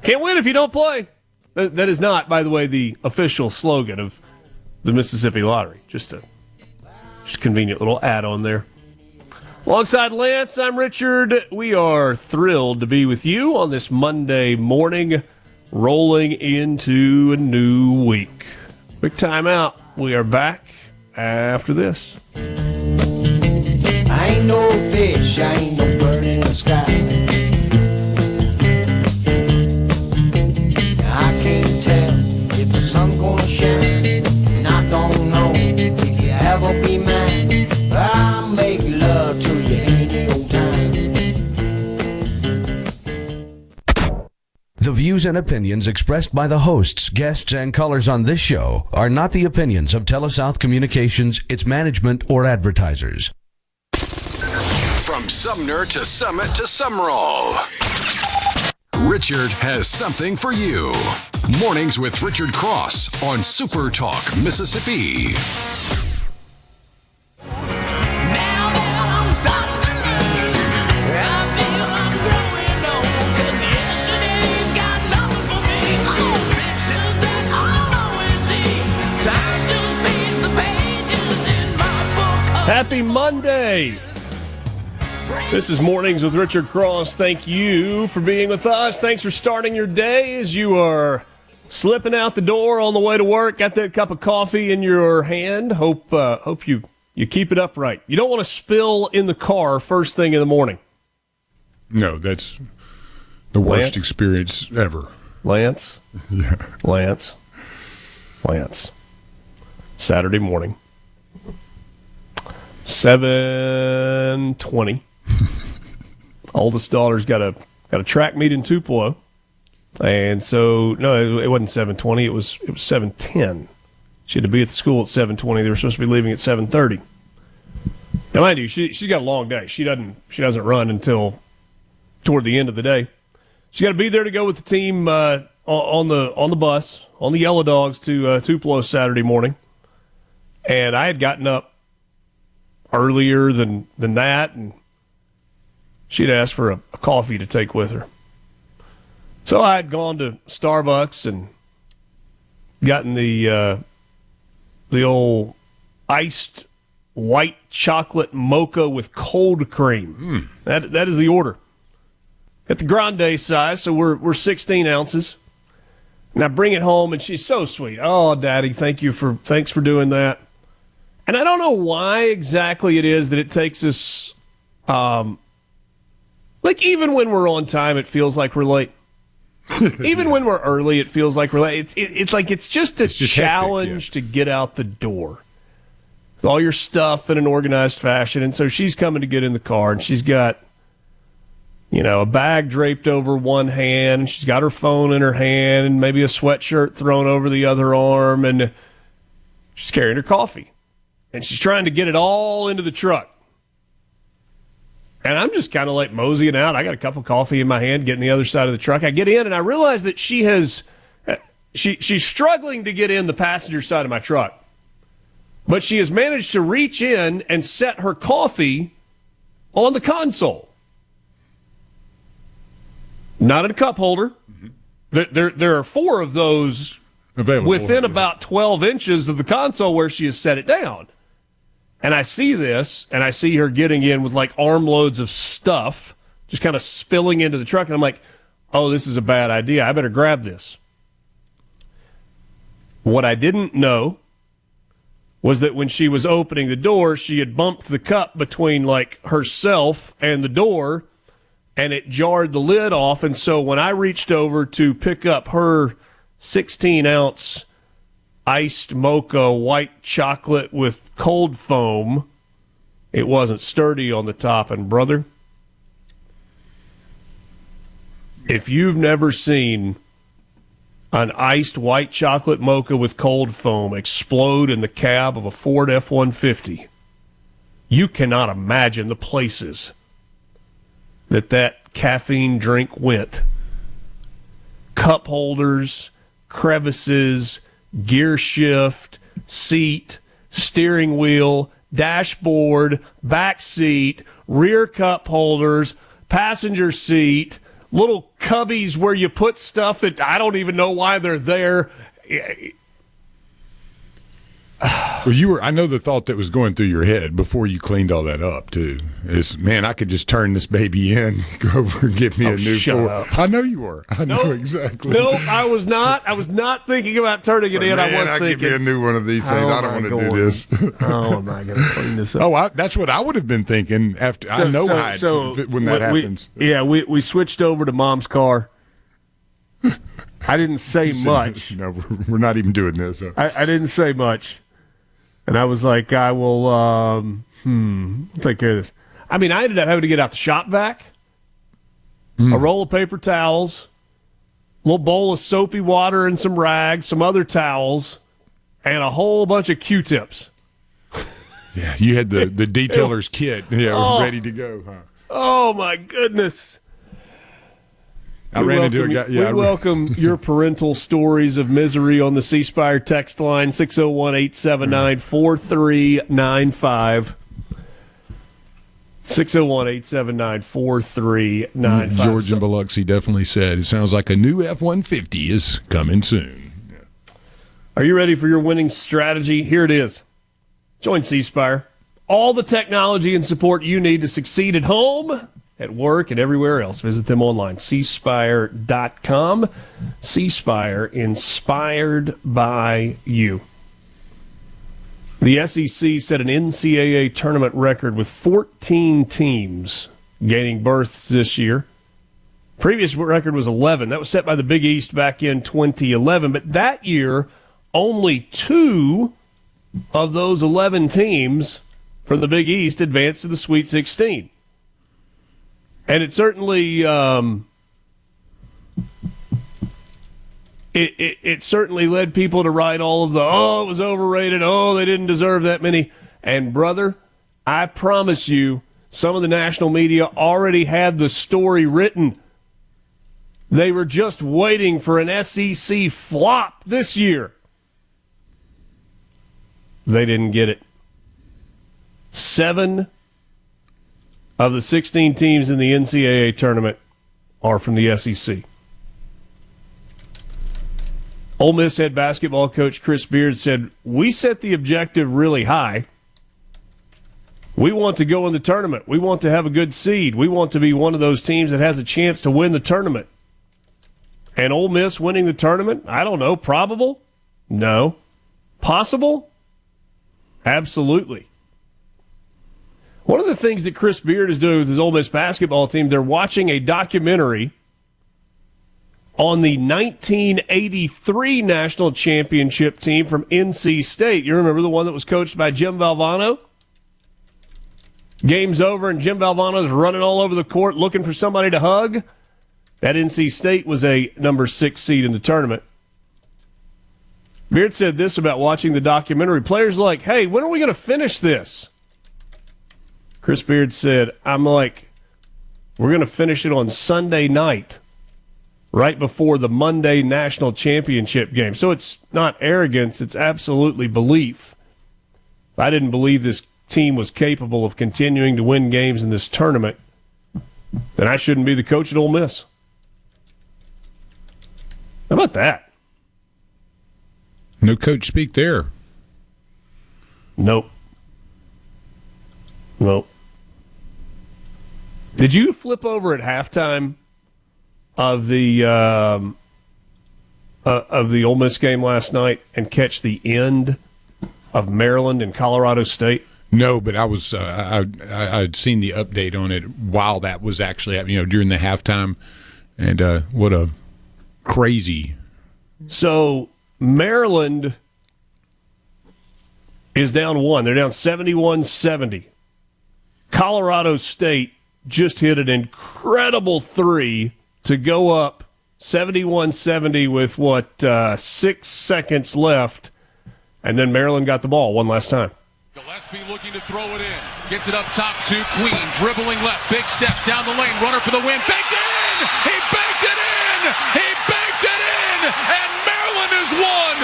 Can't win if you don't play. That is not, by the way, the official slogan of the Mississippi Lottery. Just a convenient little add-on there. Alongside Lance, I'm Richard. We are thrilled to be with you on this Monday morning, rolling into a new week. Quick time out. We are back after this. I ain't no fish, I ain't no bird in the sky. I can't tell if the sun's gonna shine, and I don't know if you ever be mine. I'll make love to you any old time. The views and opinions expressed by the hosts, guests, and callers on this show are not the opinions of TeleSouth Communications, its management, or advertisers. From Sumner to Summit to Summerall, Richard has something for you. Mornings with Richard Cross on SuperTalk Mississippi. Happy Monday. This is Mornings with Richard Cross. Thank you for being with us. Thanks for starting your day as you are slipping out the door on the way to work. Got that cup of coffee in your hand. Hope you keep it upright. You don't want to spill in the car first thing in the morning. No, that's the worst Lance? experience ever. Lance? Yeah. Lance. Saturday morning. 7:20. Oldest daughter's got a track meet in Tupelo, and so no, it wasn't 7:20. It was 7:10. She had to be at the school at 7:20. They were supposed to be leaving at 7:30. Now, mind you, she's got a long day. She doesn't run until toward the end of the day. She's got to be there to go with the team on the bus on the Yellow Dogs to Tupelo Saturday morning, and I had gotten up earlier than that, and she'd asked for a coffee to take with her. So I had gone to Starbucks and gotten the old iced white chocolate mocha with cold cream. That is the order. Got the grande size, so we're 16 ounces. And I bring it home, and she's so sweet. Oh, Daddy, thanks for doing that. And I don't know why exactly it is that it takes us, like even when we're on time, it feels like we're late. Even when we're early, it feels like we're late. It's like it's just a challenge to get out the door. With all your stuff in an organized fashion. And so she's coming to get in the car, and she's got, a bag draped over one hand, and she's got her phone in her hand, and maybe a sweatshirt thrown over the other arm, and she's carrying her coffee. And she's trying to get it all into the truck. And I'm just kind of like moseying out. I got a cup of coffee in my hand, getting the other side of the truck. I get in, and I realize that she's struggling to get in the passenger side of my truck. But she has managed to reach in and set her coffee on the console. Not in a cup holder. Mm-hmm. There are 4 of those available within about 12 inches of the console where she has set it down. And I see this, and I see her getting in with like armloads of stuff, just kind of spilling into the truck. And I'm like, oh, this is a bad idea. I better grab this. What I didn't know was that when she was opening the door, she had bumped the cup between like herself and the door, and it jarred the lid off. And so when I reached over to pick up her 16-ounce iced mocha white chocolate with cold foam, It wasn't sturdy on the top. And, brother, if you've never seen an iced white chocolate mocha with cold foam explode in the cab of a Ford F-150, you cannot imagine the places that caffeine drink went. Cup holders, crevices, gear shift, seat, steering wheel, dashboard, back seat, rear cup holders, passenger seat, little cubbies where you put stuff that I don't even know why they're there. Well, I know the thought that was going through your head before you cleaned all that up too is, man, I could just turn this baby in, go over and get me a new shut Ford. up. I know you were. I know exactly. No, I was not. I was not thinking about turning it in. Man, I was thinking, get me a new one of these things. I don't want to do this. How am I going to clean this up? That's what I would have been thinking after. When that happens. We switched over to Mom's car. I didn't say much. No, we're not even doing this. So. I didn't say much. And I was like, I will take care of this. I mean, I ended up having to get out the shop vac, a roll of paper towels, a little bowl of soapy water and some rags, some other towels, and a whole bunch of Q-tips. Yeah, you had the detailer's kit ready to go, huh? Oh, my goodness. I ran into a guy. We welcome your parental stories of misery on the C Spire text line, 601-879-4395. 601-879-4395. George in Biloxi definitely said, it sounds like a new F-150 is coming soon. Yeah. Are you ready for your winning strategy? Here it is. Join C Spire. All the technology and support you need to succeed at home, at work, and everywhere else. Visit them online, cspire.com. C-Spire, inspired by you. The SEC set an NCAA tournament record with 14 teams gaining berths this year. Previous record was 11. That was set by the Big East back in 2011. But that year, only 2 of those 11 teams from the Big East advanced to the Sweet 16. And it certainly it certainly led people to write all of the, it was overrated, they didn't deserve that many. And, brother, I promise you, some of the national media already had the story written. They were just waiting for an SEC flop this year. They didn't get it. 7 of the 16 teams in the NCAA tournament are from the SEC. Ole Miss head basketball coach Chris Beard said, "We set the objective really high. We want to go in the tournament. We want to have a good seed. We want to be one of those teams that has a chance to win the tournament." And Ole Miss winning the tournament, I don't know, probable? No. Possible? Absolutely. One of the things that Chris Beard is doing with his Ole Miss basketball team, they're watching a documentary on the 1983 national championship team from NC State. You remember the one that was coached by Jim Valvano? Game's over and Jim Valvano's running all over the court looking for somebody to hug. That NC State was a number 6 seed in the tournament. Beard said this about watching the documentary. Players are like, hey, when are we going to finish this? Chris Beard said, we're going to finish it on Sunday night, right before the Monday national championship game. So it's not arrogance, it's absolutely belief. If I didn't believe this team was capable of continuing to win games in this tournament, then I shouldn't be the coach at Ole Miss. How about that? No coach speak there. Nope. Did you flip over at halftime of the Ole Miss game last night and catch the end of Maryland and Colorado State? No, but I was I'd seen the update on it while that was actually happening, during the halftime, and what a crazy. So Maryland is down 1. They're down 71-70 Colorado State just hit an incredible three to go up 71-70 with 6 seconds left, and then Maryland got the ball one last time. Gillespie looking to throw it in. Gets it up top to Queen. Dribbling left. Big step down the lane. Runner for the win. Banked it in! He banked it in! He banked it in! And Maryland has won!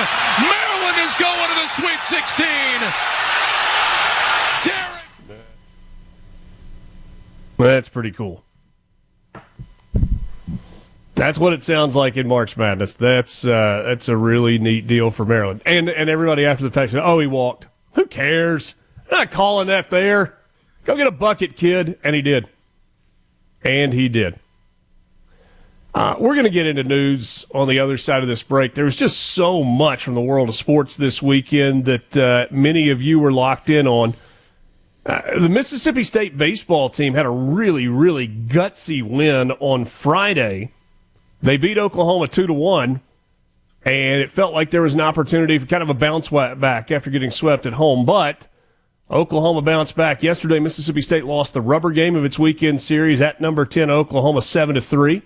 Maryland is going to the Sweet 16! Derek! That's pretty cool. That's what it sounds like in March Madness. That's a really neat deal for Maryland. And everybody after the fact said, oh, he walked. Who cares? I'm not calling that there. Go get a bucket, kid. And he did. And he did. We're going to get into news on the other side of this break. There was just so much from the world of sports this weekend that many of you were locked in on. The Mississippi State baseball team had a really, really gutsy win on Friday. They beat Oklahoma 2-1, and it felt like there was an opportunity for kind of a bounce back after getting swept at home. But Oklahoma bounced back yesterday. Mississippi State lost the rubber game of its weekend series at number 10 Oklahoma 7-3.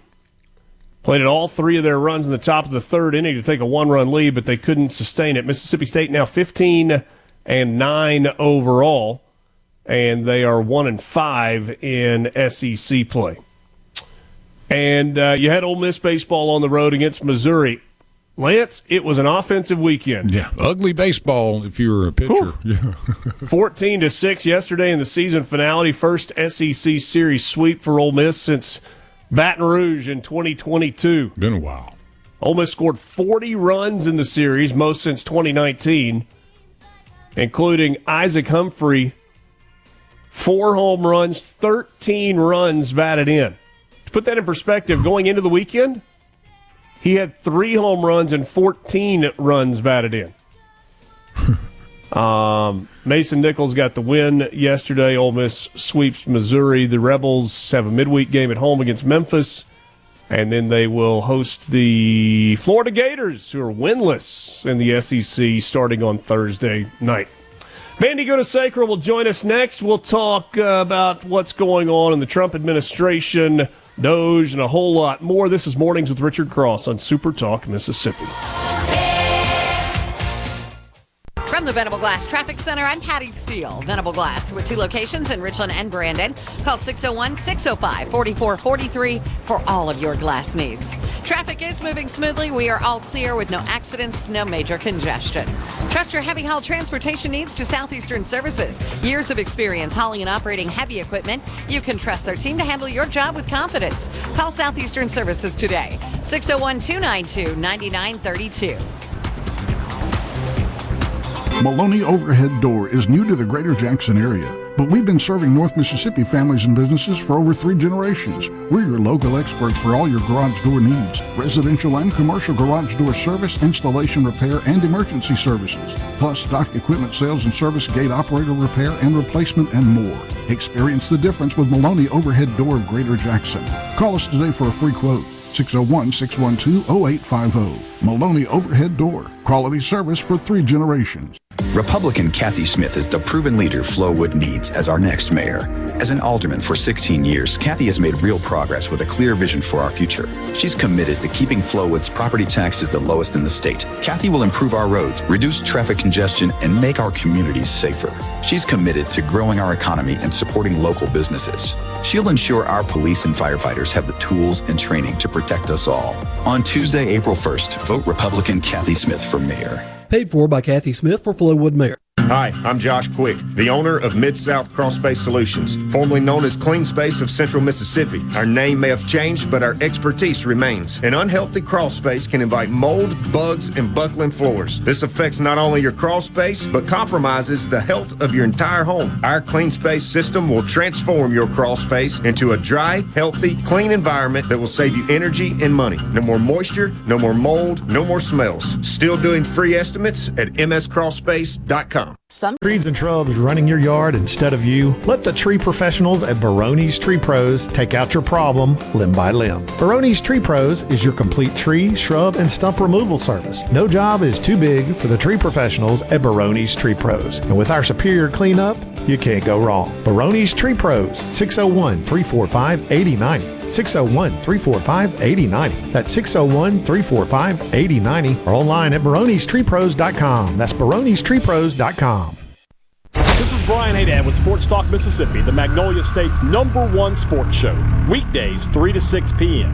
Played at all three of their runs in the top of the third inning to take a one-run lead, but they couldn't sustain it. Mississippi State now 15-9 overall, and they are 1-5 in SEC play. And you had Ole Miss baseball on the road against Missouri. Lance, it was an offensive weekend. Yeah, ugly baseball if you were a pitcher. Yeah. 14-6 yesterday in the season finale. First SEC series sweep for Ole Miss since Baton Rouge in 2022. Been a while. Ole Miss scored 40 runs in the series, most since 2019, including Isaac Humphrey, 4 home runs, 13 runs batted in. To put that in perspective, going into the weekend, he had 3 home runs and 14 runs batted in. Mason Nichols got the win yesterday. Ole Miss sweeps Missouri. The Rebels have a midweek game at home against Memphis, and then they will host the Florida Gators, who are winless in the SEC, starting on Thursday night. Mandy Gunasekara will join us next. We'll talk about what's going on in the Trump administration, Doge, and a whole lot more. This is Mornings with Richard Cross on SuperTalk, Mississippi. From the Venable Glass Traffic Center, I'm Patty Steele. Venable Glass with 2 locations in Richland and Brandon. Call 601-605-4443 for all of your glass needs. Traffic is moving smoothly. We are all clear with no accidents, no major congestion. Trust your heavy haul transportation needs to Southeastern Services. Years of experience hauling and operating heavy equipment. You can trust their team to handle your job with confidence. Call Southeastern Services today. 601-292-9932. Maloney Overhead Door is new to the greater Jackson area, but we've been serving North Mississippi families and businesses for over 3 generations. We're your local experts for all your garage door needs, residential and commercial garage door service, installation, repair, and emergency services, plus stock equipment sales and service, gate operator repair and replacement, and more. Experience the difference with Maloney Overhead Door of Greater Jackson. Call us today for a free quote. 601-612-0850. Maloney Overhead Door. Quality service for 3 generations. Republican Kathy Smith is the proven leader Flowood needs as our next mayor. As an alderman for 16 years, Kathy has made real progress with a clear vision for our future. She's committed to keeping Flowood's property taxes the lowest in the state. Kathy will improve our roads, reduce traffic congestion, and make our communities safer. She's committed to growing our economy and supporting local businesses. She'll ensure our police and firefighters have the tools and training to protect us all. On Tuesday, April 1st, vote Republican Kathy Smith for mayor. Paid for by Kathy Smith for Flowood Mayor. Hi, I'm Josh Quick, the owner of Mid-South Crawl Space Solutions, formerly known as Clean Space of Central Mississippi. Our name may have changed, but our expertise remains. An unhealthy crawl space can invite mold, bugs, and buckling floors. This affects not only your crawl space, but compromises the health of your entire home. Our Clean Space system will transform your crawl space into a dry, healthy, clean environment that will save you energy and money. No more moisture, no more mold, no more smells. Still doing free estimates at mscrawlspace.com. Some trees and shrubs running your yard instead of you? Let the tree professionals at Baroni's Tree Pros take out your problem limb by limb. Baroni's Tree Pros is your complete tree, shrub, and stump removal service. No job is too big for the tree professionals at Baroni's Tree Pros. And with our superior cleanup, you can't go wrong. Baroni's Tree Pros, 601-345-8090. 601-345-8090. That's 601-345-8090 or online at baronestreepros.com. That's baronestreepros.com. This is Brian Haydad with Sports Talk Mississippi, the Magnolia State's #1 sports show. Weekdays, 3 to 6 p.m.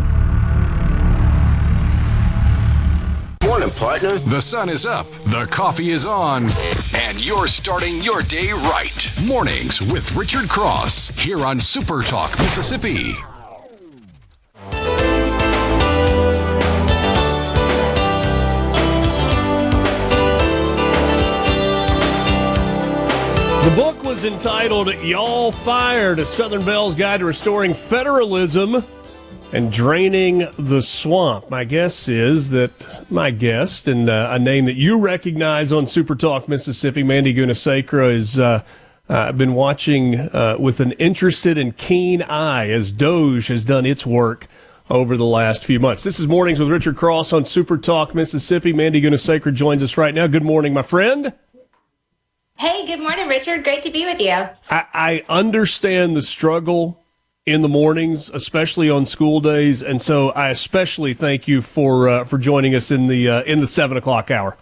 Morning, partner. The sun is up, the coffee is on, and you're starting your day right. Mornings with Richard Cross, here on Super Talk Mississippi. The book was entitled Y'all Fired, a Southern Belle's Guide to Restoring Federalism and Draining the Swamp. My guess is that my guest, and a name that you recognize on Super Talk Mississippi, Mandy Gunasekara, has been watching with an interested and keen eye as Doge has done its work over the last few months. This is Mornings with Richard Cross on Super Talk Mississippi. Mandy Gunasekara joins us right now. Good morning, my friend. Hey, good morning, Richard. Great to be with you. I understand the struggle in the mornings, especially on school days, and so I especially thank you for joining us in the 7 o'clock hour.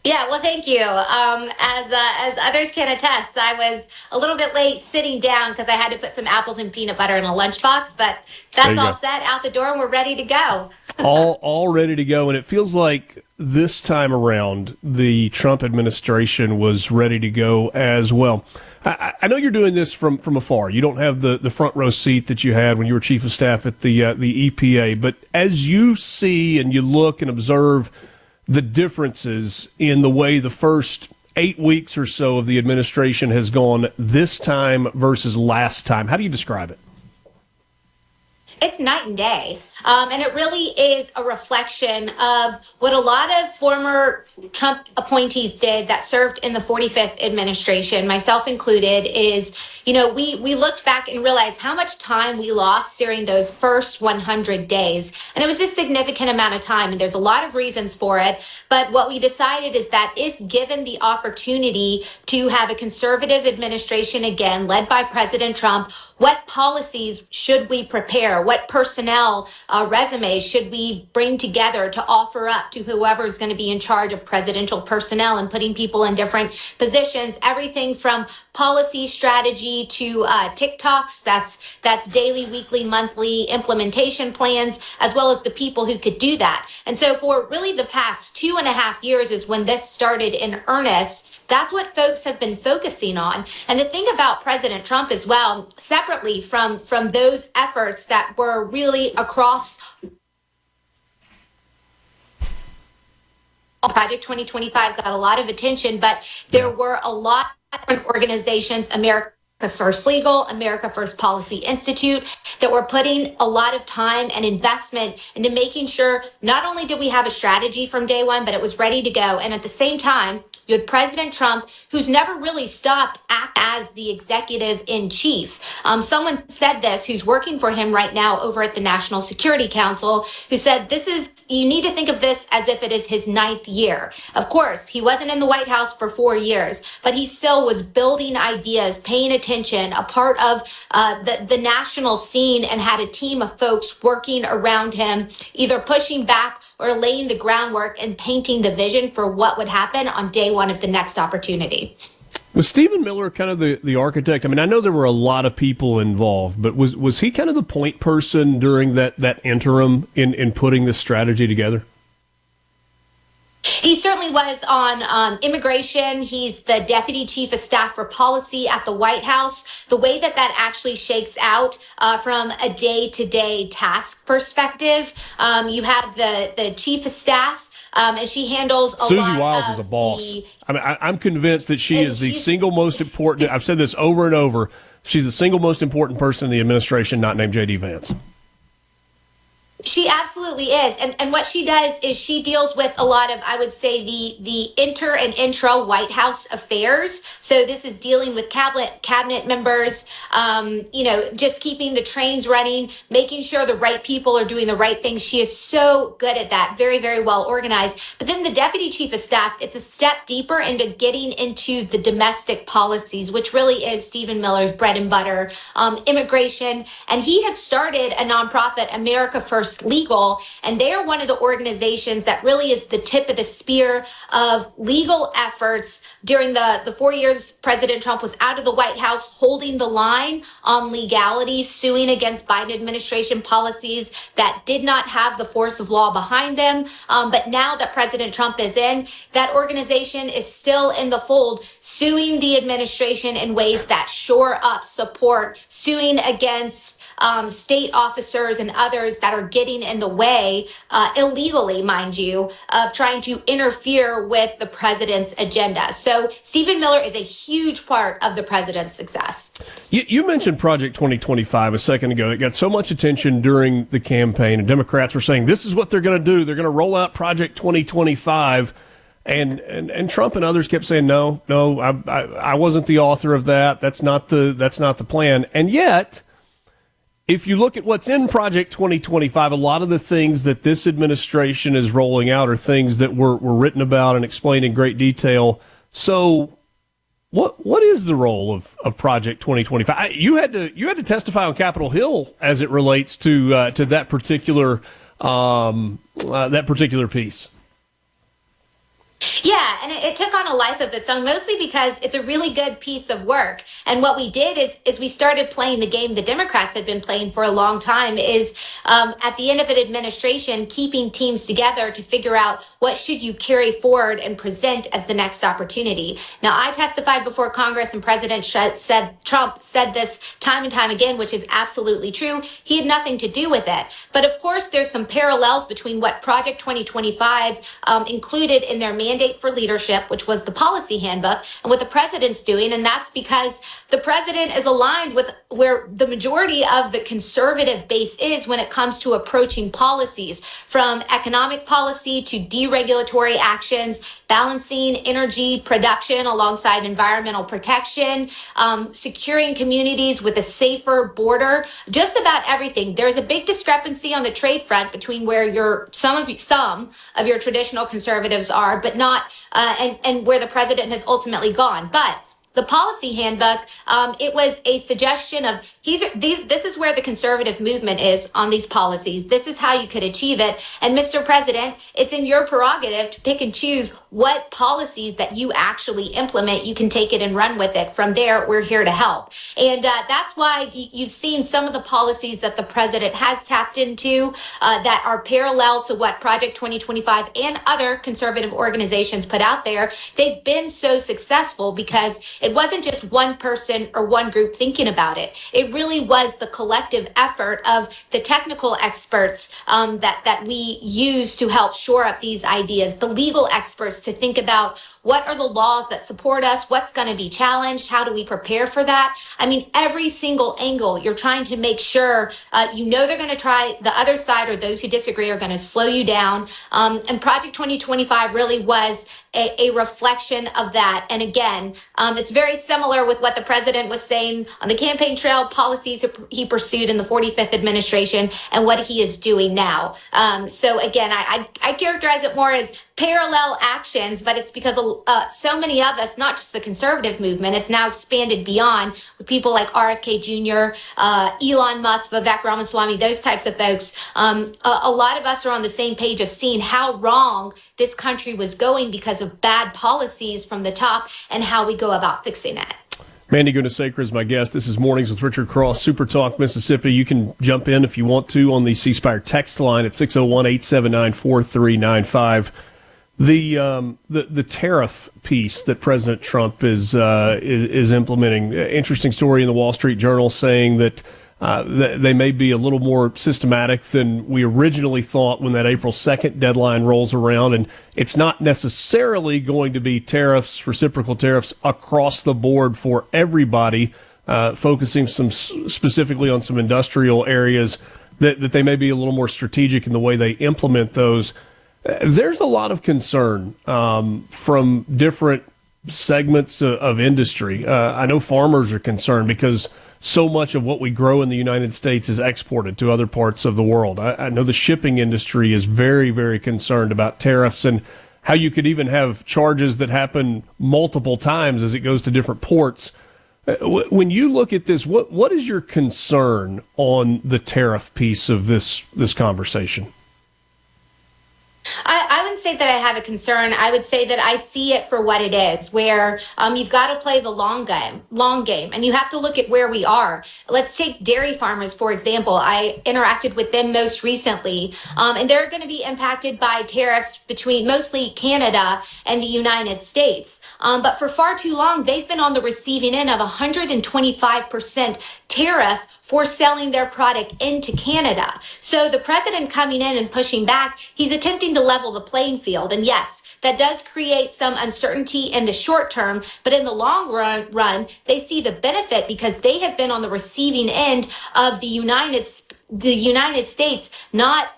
Yeah, well, thank you. As others can attest, I was a little bit late sitting down because I had to put some apples and peanut butter in a lunchbox, but that's all set out the door and we're ready to go. all ready to go, and it feels like this time around the Trump administration was ready to go as well. I know you're doing this from afar. You don't have the front row seat that you had when you were chief of staff at the EPA, but as you see and you look and observe the differences in the way the first 8 weeks or so of the administration has gone this time versus last time, how do you describe it? It's night and day. And it really is a reflection of what a lot of former Trump appointees did that served in the 45th administration, myself included, is, we looked back and realized how much time we lost during those first 100 days. And it was a significant amount of time, and there's a lot of reasons for it. But what we decided is that if given the opportunity to have a conservative administration again, led by President Trump, what policies should we prepare? What personnel resumes should we bring together to offer up to whoever is going to be in charge of presidential personnel and putting people in different positions? Everything from policy strategy to TikToks, that's daily, weekly, monthly implementation plans, as well as the people who could do that. And so for really the past 2.5 years is when this started in earnest. That's what folks have been focusing on. And the thing about President Trump as well, separately from those efforts that were really across Project 2025 got a lot of attention, but there were a lot of different organizations, America First Legal, America First Policy Institute, that were putting a lot of time and investment into making sure not only did we have a strategy from day one, but it was ready to go. And at the same time, you had President Trump, who's never really stopped act as the executive in chief. Someone said this, who's working for him right now over at the National Security Council, who said, you need to think of this as if it is his 9th year. Of course, he wasn't in the White House for 4 years, but he still was building ideas, paying attention, a part of the national scene, and had a team of folks working around him, either pushing back or laying the groundwork and painting the vision for what would happen on day one of the next opportunity. Was Stephen Miller kind of the architect? I mean, I know there were a lot of people involved, but was he kind of the point person during that interim in putting this strategy together? He certainly was on immigration. He's the deputy chief of staff for policy at the White House. The way that actually shakes out from a day-to-day task perspective, you have the chief of staff, and she handles a Susie lot Wiles of is a boss. I'm convinced that she is the single most important. I've said this over and over. She's the single most important person in the administration not named J.D. Vance. She absolutely is. And what she does is she deals with a lot of, I would say, the inter and intra White House affairs. So this is dealing with cabinet members, just keeping the trains running, making sure the right people are doing the right things. She is so good at that. Very, very well organized. But then the deputy chief of staff, it's a step deeper into getting into the domestic policies, which really is Stephen Miller's bread and butter, immigration. And he had started a nonprofit, America First Legal, and they are one of the organizations that really is the tip of the spear of legal efforts during the 4 years President Trump was out of the White House, holding the line on legality, suing against Biden administration policies that did not have the force of law behind them. But now that President Trump is in, that organization is still in the fold, suing the administration in ways that shore up support, suing against state officers and others that are getting in the way, illegally, mind you, of trying to interfere with the president's agenda. So Stephen Miller is a huge part of the president's success. You mentioned Project 2025 a second ago. It got so much attention during the campaign, and Democrats were saying this is what they're going to do. They're going to roll out Project 2025. And Trump and others kept saying, no, I wasn't the author of that. That's not the plan. And yet, if you look at what's in Project 2025, a lot of the things that this administration is rolling out are things that were written about and explained in great detail. So what is the role of Project 2025? You had to testify on Capitol Hill as it relates to that particular piece. Yeah, and it took on a life of its own, mostly because it's a really good piece of work. And what we did is we started playing the game the Democrats had been playing for a long time, is at the end of an administration, keeping teams together to figure out what should you carry forward and present as the next opportunity. Now, I testified before Congress, and President Trump said this time and time again, which is absolutely true. He had nothing to do with it. But of course, there's some parallels between what Project 2025 included in their mandate for leadership, which was the policy handbook, and what the president's doing. And that's because the president is aligned with where the majority of the conservative base is when it comes to approaching policies, from economic policy to deregulatory actions, balancing energy production alongside environmental protection, securing communities with a safer border, just about everything. There's a big discrepancy on the trade front between where some of your traditional conservatives are, but not, and where the president has ultimately gone. But the policy handbook, it was a suggestion of this is where the conservative movement is on these policies. This is how you could achieve it. And Mr. President, it's in your prerogative to pick and choose what policies that you actually implement. You can take it and run with it. From there, we're here to help. And that's why you've seen some of the policies that the president has tapped into that are parallel to what Project 2025 and other conservative organizations put out there. They've been so successful because it wasn't just one person or one group thinking about it. It really was the collective effort of the technical experts that we use to help shore up these ideas, the legal experts to think about what are the laws that support us, what's going to be challenged, how do we prepare for that? I mean, every single angle, you're trying to make sure they're going to try, the other side or those who disagree are going to slow you down. And Project 2025 really was a reflection of that. And again, it's very similar with what the president was saying on the campaign trail, policies he pursued in the 45th administration, and what he is doing now. So again, I characterize it more as parallel actions, but it's because so many of us, not just the conservative movement, it's now expanded beyond with people like RFK Jr., Elon Musk, Vivek Ramaswamy, those types of folks. A lot of us are on the same page of seeing how wrong this country was going because of bad policies from the top and how we go about fixing it. Mandy Gunasekara is my guest. This is Mornings with Richard Cross, SuperTalk Mississippi. You can jump in if you want to on the C Spire text line at 601-879-4395. The tariff piece that President Trump is implementing. Interesting story in the Wall Street Journal saying that they may be a little more systematic than we originally thought when that April 2nd deadline rolls around. And it's not necessarily going to be tariffs, reciprocal tariffs across the board for everybody, focusing specifically on some industrial areas. that they may be a little more strategic in the way they implement those. There's a lot of concern from different segments of industry. I know farmers are concerned because so much of what we grow in the United States is exported to other parts of the world. I know the shipping industry is very, very concerned about tariffs and how you could even have charges that happen multiple times as it goes to different ports. When you look at this, what is your concern on the tariff piece of this conversation? I wouldn't say that I have a concern. I would say that I see it for what it is, where you've got to play the long game, and you have to look at where we are. Let's take dairy farmers, for example. I interacted with them most recently, and they're going to be impacted by tariffs between mostly Canada and the United States. But for far too long, they've been on the receiving end of 125% tariff for selling their product into Canada. So the president coming in and pushing back, he's attempting to level the playing field. And yes, that does create some uncertainty in the short term, but in the long run, they see the benefit because they have been on the receiving end of the United States not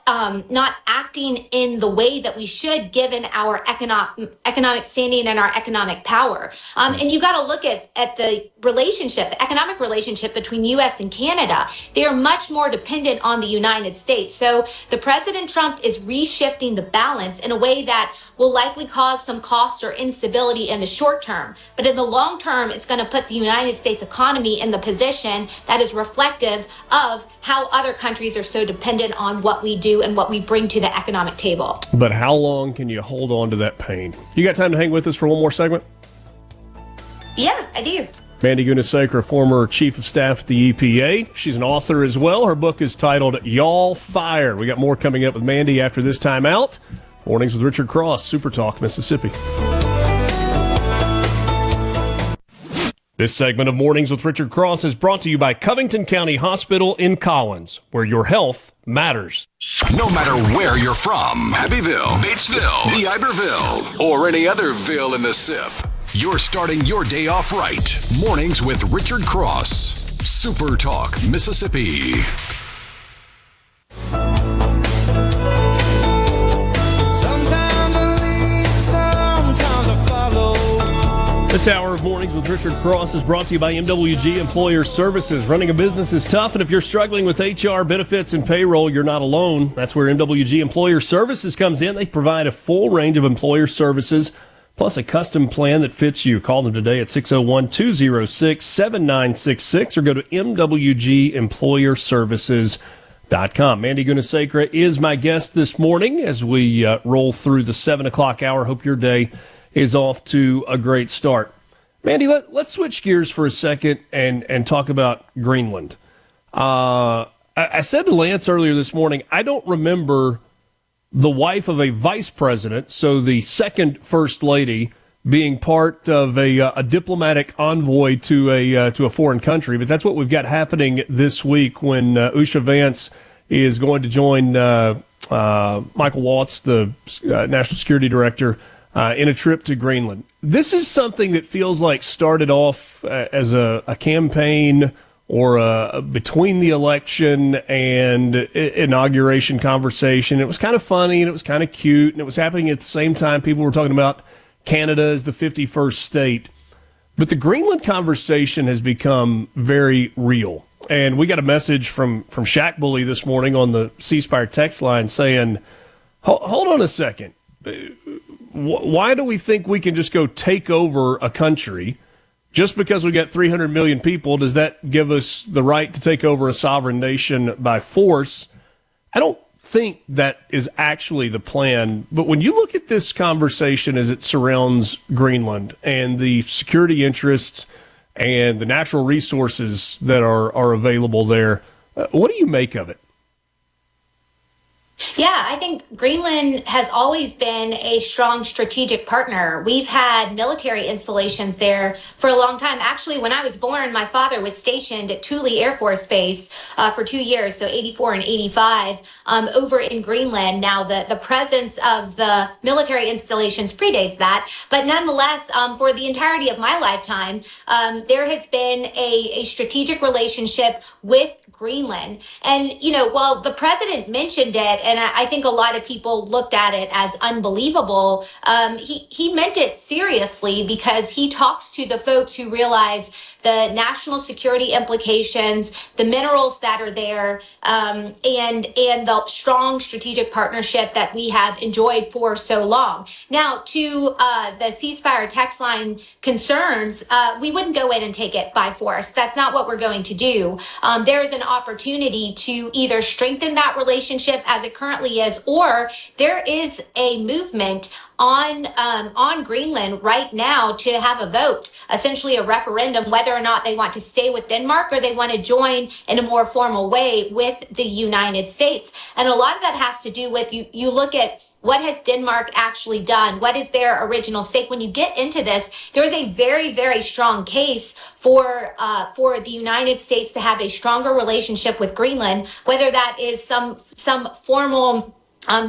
acting in the way that we should, given our economic standing and our economic power. And you got to look at the economic relationship between U.S. and Canada. They are much more dependent on the United States. So the President Trump is reshifting the balance in a way that will likely cause some cost or instability in the short term. But in the long term, it's going to put the United States economy in the position that is reflective of how other countries are so dependent on what we do and what we bring to the economic table. But how long can you hold on to that pain? You got time to hang with us for one more segment? Yeah, I do. Mandy Gunasekara, former chief of staff at the EPA. She's an author as well. Her book is titled Y'all Fired. We got more coming up with Mandy after this time out. Mornings with Richard Cross, SuperTalk, Mississippi. This segment of Mornings with Richard Cross is brought to you by Covington County Hospital in Collins, where your health matters. No matter where you're from, Abbeville, Batesville, DeIberville, or any other ville in the SIP, you're starting your day off right. Mornings with Richard Cross, SuperTalk, Mississippi. This hour of Mornings with Richard Cross is brought to you by MWG Employer Services. Running a business is tough, and if you're struggling with HR, benefits, and payroll, you're not alone. That's where MWG Employer Services comes in. They provide a full range of employer services, plus a custom plan that fits you. Call them today at 601-206-7966 or go to MWGEmployerServices.com. Mandy Gunasekara is my guest this morning as we roll through the 7 o'clock hour. Hope your day is off to a great start. Mandy, let's switch gears for a second and talk about Greenland. I said to Lance earlier this morning, I don't remember the wife of a vice president, so the second first lady, being part of a diplomatic envoy to a foreign country, but that's what we've got happening this week when Usha Vance is going to join Michael Waltz, the National Security Director, in a trip to Greenland. This is something that feels like started off as a campaign or between the election and inauguration conversation. It was kind of funny and it was kind of cute, and it was happening at the same time people were talking about Canada as the 51st state. But the Greenland conversation has become very real. And we got a message from Shaq Bully this morning on the C Spire text line saying, hold on a second. Why do we think we can just go take over a country just because we got 300 million people? Does that give us the right to take over a sovereign nation by force? I don't think that is actually the plan. But when you look at this conversation as it surrounds Greenland and the security interests and the natural resources that are available there, what do you make of it? Yeah, I think Greenland has always been a strong strategic partner. We've had military installations there for a long time. Actually, when I was born, my father was stationed at Thule Air Force Base for 2 years, so 84 and 85, over in Greenland. Now, the presence of the military installations predates that, but nonetheless, for the entirety of my lifetime, there has been a strategic relationship with Greenland. And, while the president mentioned it, and I think a lot of people looked at it as unbelievable, he meant it seriously because he talks to the folks who realize the national security implications, the minerals that are there, and the strong strategic partnership that we have enjoyed for so long. Now, to the ceasefire text line concerns, we wouldn't go in and take it by force. That's not what we're going to do. There is an opportunity to either strengthen that relationship as it currently is, or there is a movement on Greenland right now to have a vote, essentially a referendum, whether or not they want to stay with Denmark or they want to join in a more formal way with the United States. And a lot of that has to do with you look at what has Denmark actually done? What is their original stake? When you get into this, there is a very, very strong case for the United States to have a stronger relationship with Greenland, whether that is some formal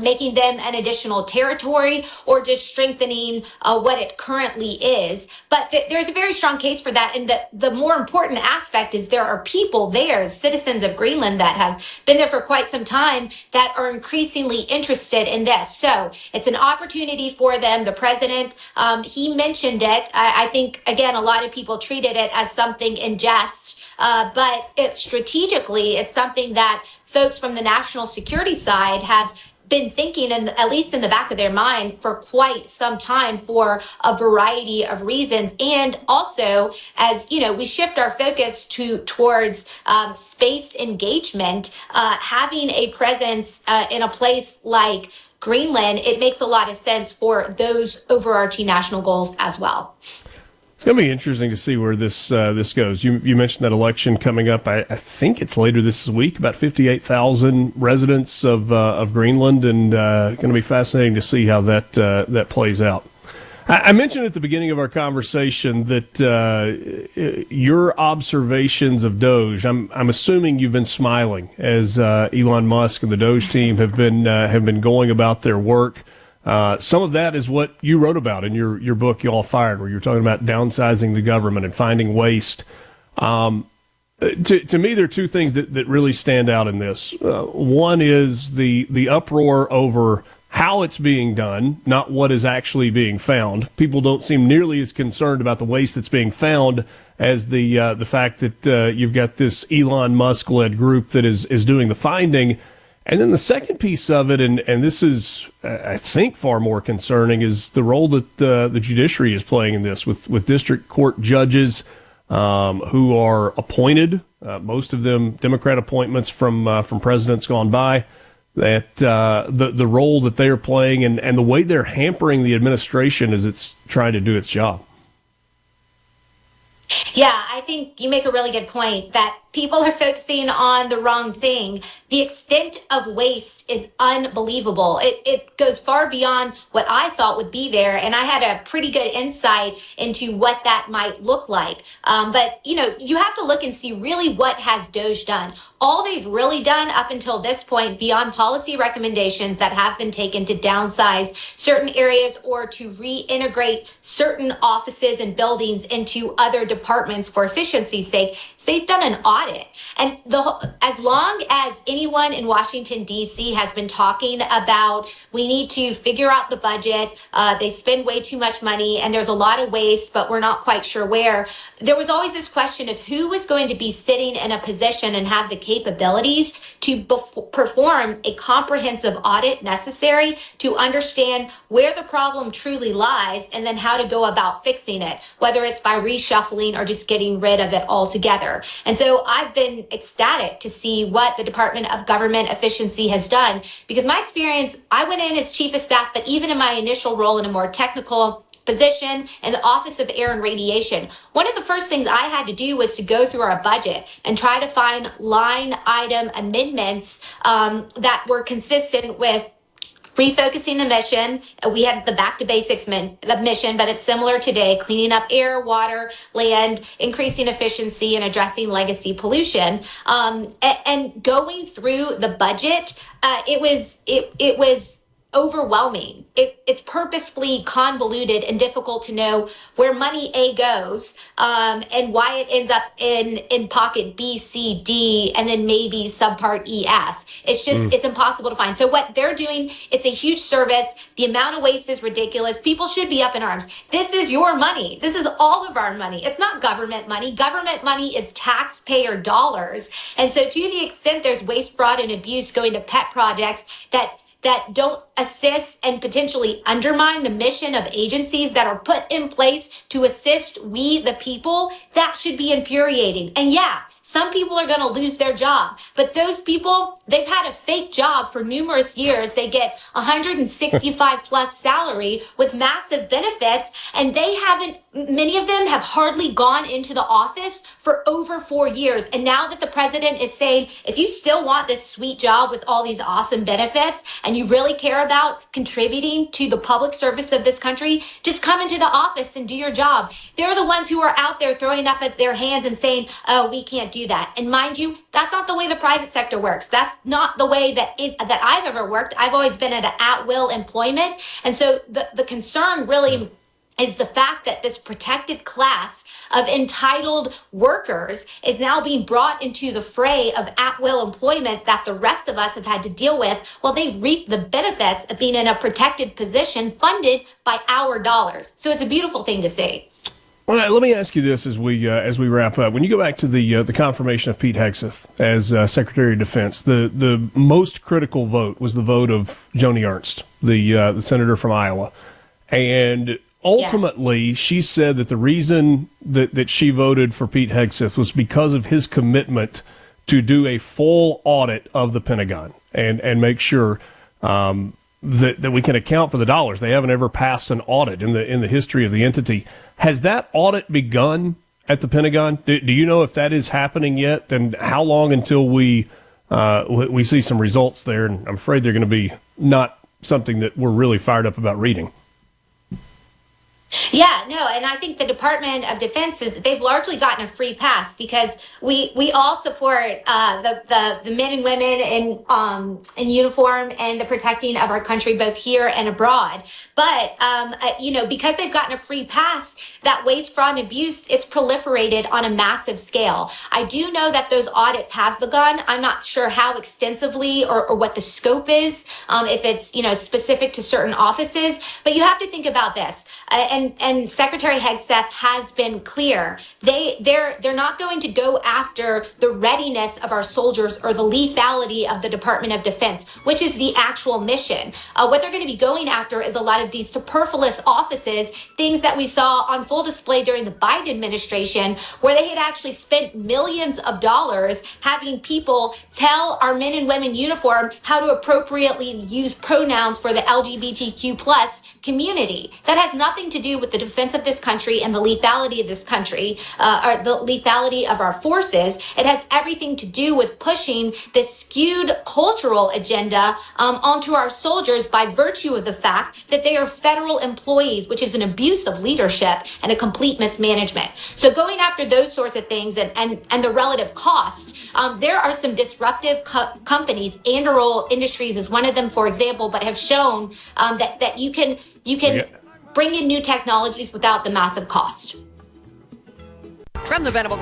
making them an additional territory or just strengthening what it currently is. But there's a very strong case for that. And the more important aspect is there are people there, citizens of Greenland that have been there for quite some time that are increasingly interested in this. So it's an opportunity for them. The president, he mentioned it. I think, again, a lot of people treated it as something in jest. But strategically, it's something that folks from the national security side have been thinking, and at least in the back of their mind, for quite some time for a variety of reasons. And also, as we shift our focus towards space engagement, having a presence in a place like Greenland, it makes a lot of sense for those overarching national goals as well. It's going to be interesting to see where this goes. You mentioned that election coming up. I think it's later this week. About 58,000 residents of Greenland, and going to be fascinating to see how that plays out. I mentioned at the beginning of our conversation that your observations of Doge. I'm assuming you've been smiling as Elon Musk and the Doge team have been going about their work. Some of that is what you wrote about in your book, You All Fired, where you're talking about downsizing the government and finding waste. To me, there are two things that really stand out in this. One is the uproar over how it's being done, not what is actually being found. People don't seem nearly as concerned about the waste that's being found as the fact that you've got this Elon Musk-led group that is doing the finding. And then the second piece of it, and this is, I think, far more concerning, is the role that the judiciary is playing in this with district court judges who are appointed, most of them Democrat appointments from presidents gone by, that the role that they are playing and the way they're hampering the administration as it's trying to do its job. Yeah, I think you make a really good point that people are focusing on the wrong thing. The extent of waste is unbelievable. It goes far beyond what I thought would be there, and I had a pretty good insight into what that might look like. But, you have to look and see really what has Doge done. All they've really done up until this point, beyond policy recommendations that have been taken to downsize certain areas or to reintegrate certain offices and buildings into other departments for efficiency's sake, they've done an audit. And as long as anyone in Washington, D.C. has been talking about we need to figure out the budget, they spend way too much money, and there's a lot of waste, but we're not quite sure where, there was always this question of who was going to be sitting in a position and have the capabilities to perform a comprehensive audit necessary to understand where the problem truly lies and then how to go about fixing it, whether it's by reshuffling or just getting rid of it altogether. And so I've been ecstatic to see what the Department of Government Efficiency has done, because my experience, I went in as chief of staff, but even in my initial role in a more technical position in the Office of Air and Radiation. One of the first things I had to do was to go through our budget and try to find line item amendments that were consistent with refocusing the mission. We had the back to basics mission, but it's similar today, cleaning up air, water, land, increasing efficiency, and addressing legacy pollution. And going through the budget, it was overwhelming. It's purposefully convoluted and difficult to know where money A goes and why it ends up in pocket B, C, D, and then maybe subpart E, F. It's just, it's impossible to find. So what they're doing, it's a huge service. The amount of waste is ridiculous. People should be up in arms. This is your money. This is all of our money. It's not government money. Government money is taxpayer dollars. And so to the extent there's waste, fraud, and abuse going to pet projects that don't assist and potentially undermine the mission of agencies that are put in place to assist we, the people, that should be infuriating. And yeah, some people are going to lose their job, but those people, they've had a fake job for numerous years. They get 165 plus salary with massive benefits, and they haven't, many of them have hardly gone into the office for over 4 years. And now that the president is saying, if you still want this sweet job with all these awesome benefits and you really care about contributing to the public service of this country, just come into the office and do your job. They're the ones who are out there throwing up at their hands and saying, oh, we can't do that. And mind you, that's not the way the private sector works. That's not the way that I've ever worked. I've always been at will employment. And so the concern really is the fact that this protected class of entitled workers is now being brought into the fray of at-will employment that the rest of us have had to deal with while they reap the benefits of being in a protected position funded by our dollars. So it's a beautiful thing to see. All right, let me ask you this as we wrap up. When you go back to the confirmation of Pete Hegseth as Secretary of Defense, the most critical vote was the vote of Joni Ernst, the senator from Iowa, and ultimately, she said that the reason that she voted for Pete Hegseth was because of his commitment to do a full audit of the Pentagon and make sure that we can account for the dollars. They haven't ever passed an audit in the history of the entity. Has that audit begun at the Pentagon? Do you know if that is happening yet? And how long until we see some results there? And I'm afraid they're going to be not something that we're really fired up about reading. Yeah, no, and I think the Department of Defense they've largely gotten a free pass because we all support the men and women in uniform and the protecting of our country both here and abroad. But because they've gotten a free pass, that waste, fraud, and abuse, it's proliferated on a massive scale. I do know that those audits have begun. I'm not sure how extensively or what the scope is, if it's specific to certain offices. But you have to think about this. And Secretary Hegseth has been clear. They're not going to go after the readiness of our soldiers or the lethality of the Department of Defense, which is the actual mission. What they're going to be going after is a lot of these superfluous offices, things that we saw on full display during the Biden administration, where they had actually spent millions of dollars having people tell our men and women in uniform how to appropriately use pronouns for the LGBTQ plus community. That has nothing to do with the defense of this country and the lethality of this country, or the lethality of our forces. It has everything to do with pushing this skewed cultural agenda onto our soldiers by virtue of the fact that they are federal employees, which is an abuse of leadership and a complete mismanagement. So going after those sorts of things and the relative costs, there are some disruptive companies. Anduril Industries is one of them, for example, but have shown that you can bring in new technologies without the massive cost. From the Venable.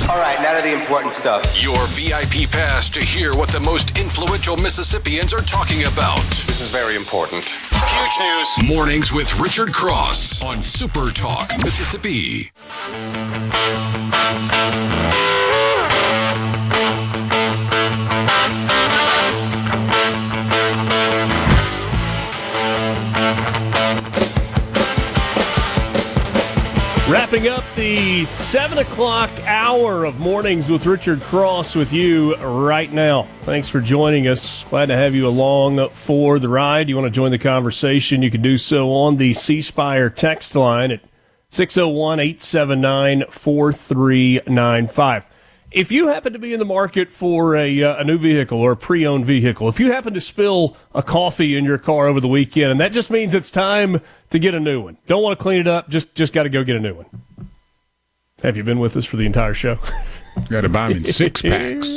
All right, now to the important stuff. Your VIP pass to hear what the most influential Mississippians are talking about. This is very important. Huge news. Mornings with Richard Cross on Super Talk, Mississippi. Wrapping Wrapping up the 7 o'clock hour of Mornings with Richard Cross with you right now. Thanks for joining us. Glad to have you along for the ride. You want to join the conversation, you can do so on the C Spire text line at 601-879-4395. If you happen to be in the market for a new vehicle or a pre-owned vehicle, if you happen to spill a coffee in your car over the weekend, and that just means it's time to get a new one. Don't want to clean it up, just got to go get a new one. Have you been with us for the entire show? Got to buy them in 6-packs.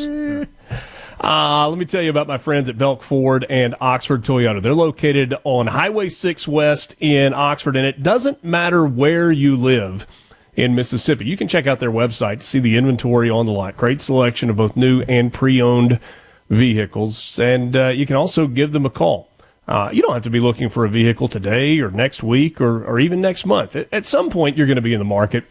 Let me tell you about my friends at Belk Ford and Oxford Toyota. They're located on Highway 6 West in Oxford, and it doesn't matter where you live in Mississippi. You can check out their website to see the inventory on the lot. Great selection of both new and pre-owned vehicles, and you can also give them a call. You don't have to be looking for a vehicle today or next week or even next month. At some point, you're going to be in the market,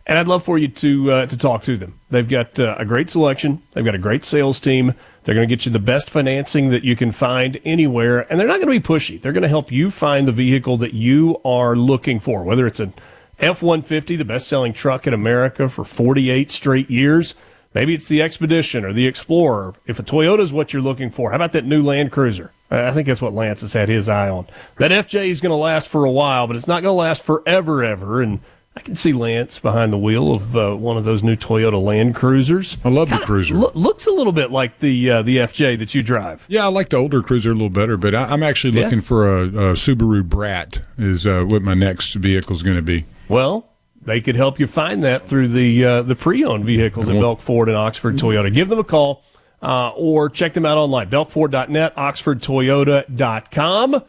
and I'd love for you to talk to them. They've got a great selection. They've got a great sales team. They're going to get you the best financing that you can find anywhere, and they're not going to be pushy. They're going to help you find the vehicle that you are looking for, whether it's an F-150, the best-selling truck in America for 48 straight years. Maybe it's the Expedition or the Explorer. If a Toyota is what you're looking for, how about that new Land Cruiser? I think that's what Lance has had his eye on. That FJ is going to last for a while, but it's not going to last forever, ever. And I can see Lance behind the wheel of one of those new Toyota Land Cruisers. I love the Cruiser. Looks a little bit like the FJ that you drive. Yeah, I like the older Cruiser a little better, but I'm actually looking for a Subaru Brat is what my next vehicle is going to be. Well, they could help you find that through the pre-owned vehicles at Belk Ford and Oxford Toyota. Give them a call or check them out online, belkford.net, oxfordtoyota.com.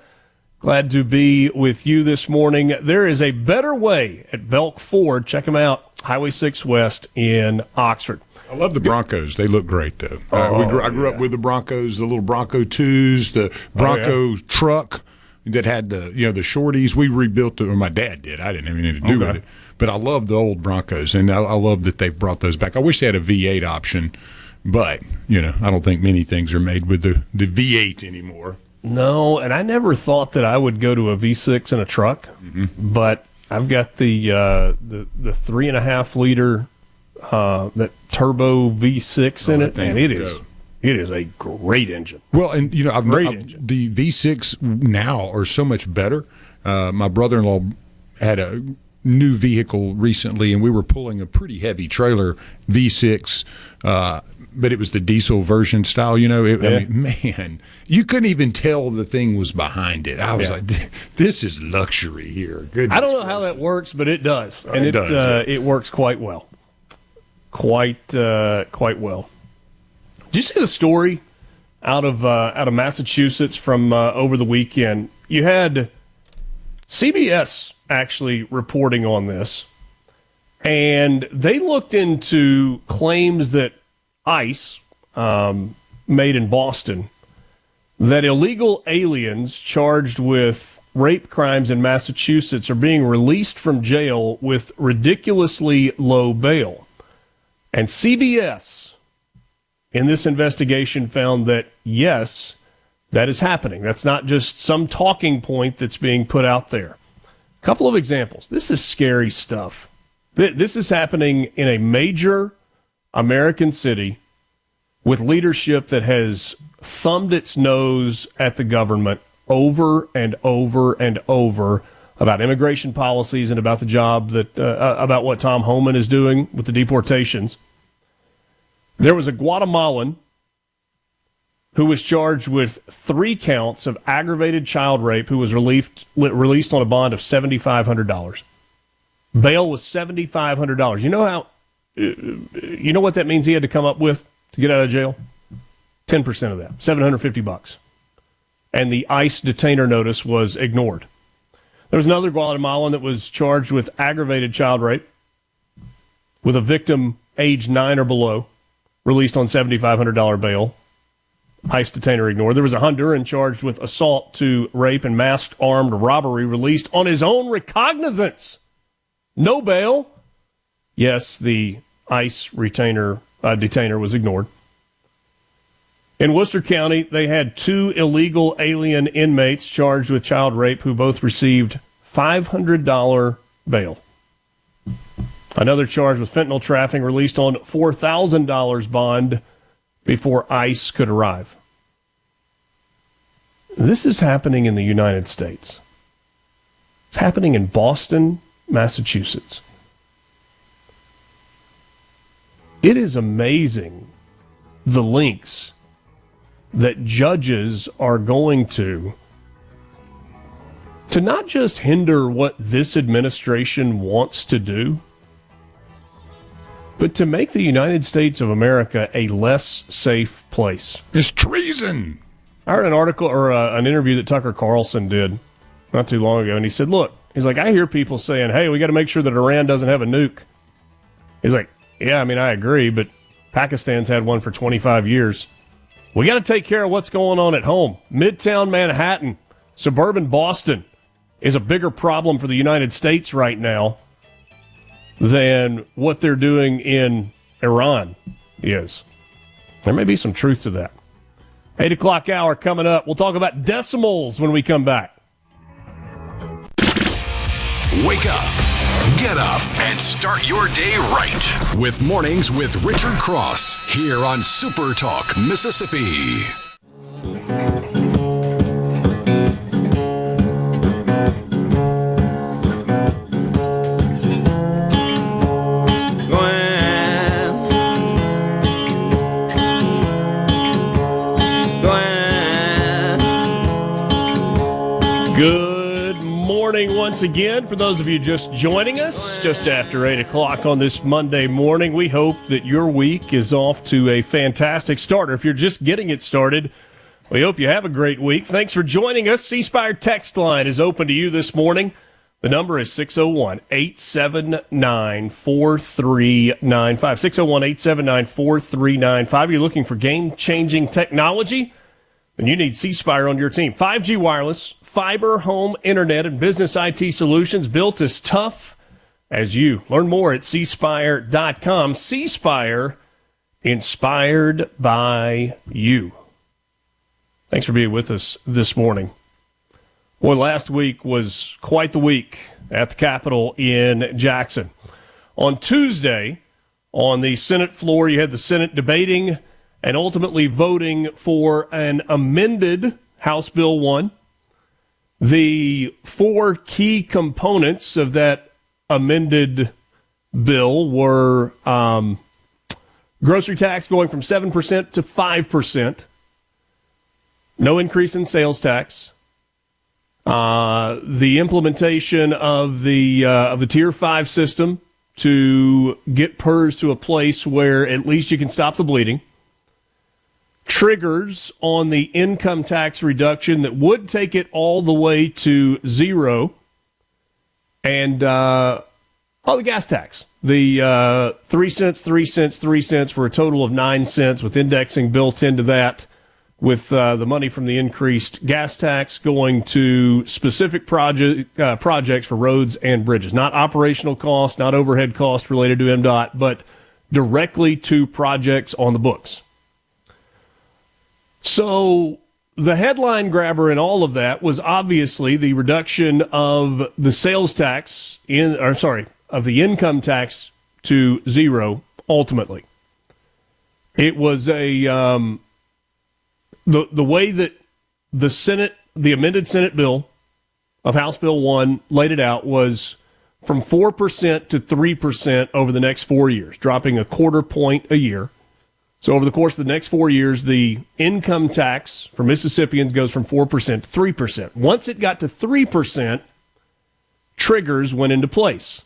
Glad to be with you this morning. There is a better way at Belk Ford. Check them out, Highway 6 West in Oxford. I love the Broncos. They look great, though. I grew up with the Broncos, the little Bronco 2s, the Bronco truck that had the shorties. We rebuilt it, or my dad did. I didn't have anything to do with it. But I love the old Broncos, and I love that they've brought those back. I wish they had a V8 option, but, I don't think many things are made with the V8 anymore. No, and I never thought that I would go to a V6 in a truck, but I've got the 3.5 liter that turbo V6 in it, and it is a great engine. Well, and the V6 now are so much better. My brother-in-law had a new vehicle recently, and we were pulling a pretty heavy trailer V6, but it was the diesel version style. I mean, man, you couldn't even tell the thing was behind it. I was like, this is luxury here. Goodness. I don't know how that works, but it does, and it works quite well. Quite well. Did you see the story out of Massachusetts from over the weekend? You had CBS actually reporting on this, and they looked into claims that ICE made in Boston that illegal aliens charged with rape crimes in Massachusetts are being released from jail with ridiculously low bail. And CBS, in this investigation, found that, yes, that is happening. That's not just some talking point that's being put out there. A couple of examples. This is scary stuff. This is happening in a major American city with leadership that has thumbed its nose at the government over and over and over about immigration policies and about the job that about what Tom Homan is doing with the deportations. There was a Guatemalan who was charged with 3 counts of aggravated child rape who was released on a bond of $7,500. Bail was $7,500. You know what that means he had to come up with to get out of jail? 10% of that, $750. And the ICE detainer notice was ignored. There was another Guatemalan that was charged with aggravated child rape with a victim age 9 or below, released on $7,500 bail. ICE detainer ignored. There was a Honduran charged with assault to rape and masked armed robbery, released on his own recognizance. No bail. Yes, the ICE detainer was ignored. In Worcester County, they had 2 illegal alien inmates charged with child rape who both received $500 bail. Another charge with fentanyl trafficking released on $4,000 bond before ICE could arrive. This is happening in the United States. It's happening in Boston, Massachusetts. It is amazing the lengths that judges are going to not just hinder what this administration wants to do, but to make the United States of America a less safe place. It's treason. I heard an article or an interview that Tucker Carlson did not too long ago, and he said, look, he's like, I hear people saying, hey, we got to make sure that Iran doesn't have a nuke. He's like, yeah, I mean, I agree, but Pakistan's had one for 25 years. We got to take care of what's going on at home. Midtown Manhattan, suburban Boston is a bigger problem for the United States right now than what they're doing in Iran is. There may be some truth to that. 8 o'clock hour coming up. We'll talk about decimals when we come back. Wake up, get up, and start your day right with Mornings with Richard Cross here on Super Talk, Mississippi. Good morning once again. For those of you just joining us, just after 8 o'clock on this Monday morning, we hope that your week is off to a fantastic start. Or if you're just getting it started, we hope you have a great week. Thanks for joining us. C-Spire text line is open to you this morning. The number is 601-879-4395. 601-879-4395. You're looking for game-changing technology? Then you need C-Spire on your team. 5G wireless, fiber, home, internet, and business IT solutions built as tough as you. Learn more at cspire.com. C-Spire, inspired by you. Thanks for being with us this morning. Boy, last week was quite the week at the Capitol in Jackson. On Tuesday, on the Senate floor, you had the Senate debating and ultimately voting for an amended House Bill 1. The four key components of that amended bill were grocery tax going from 7% to 5%, no increase in sales tax, the implementation of the Tier 5 system to get PERS to a place where at least you can stop the bleeding, triggers on the income tax reduction that would take it all the way to zero, and the gas tax. The 3 cents, 3 cents, 3 cents for a total of 9 cents with indexing built into that, with the money from the increased gas tax going to specific projects for roads and bridges. Not operational costs, not overhead costs related to MDOT, but directly to projects on the books. So the headline grabber in all of that was obviously the reduction of the sales tax of the income tax to zero. Ultimately, it was the way that the amended Senate bill of House Bill 1 laid it out was from 4% to 3% over the next 4 years, dropping a quarter point a year. So over the course of the next 4 years, the income tax for Mississippians goes from 4% to 3%. Once it got to 3%, triggers went into place.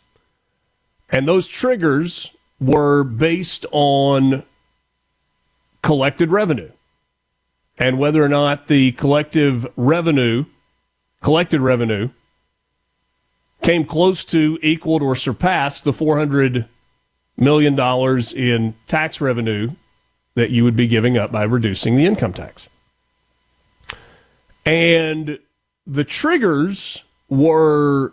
And those triggers were based on collected revenue and whether or not the collected revenue came close to, equaled, or surpassed the $400 million in tax revenue that you would be giving up by reducing the income tax. And the triggers were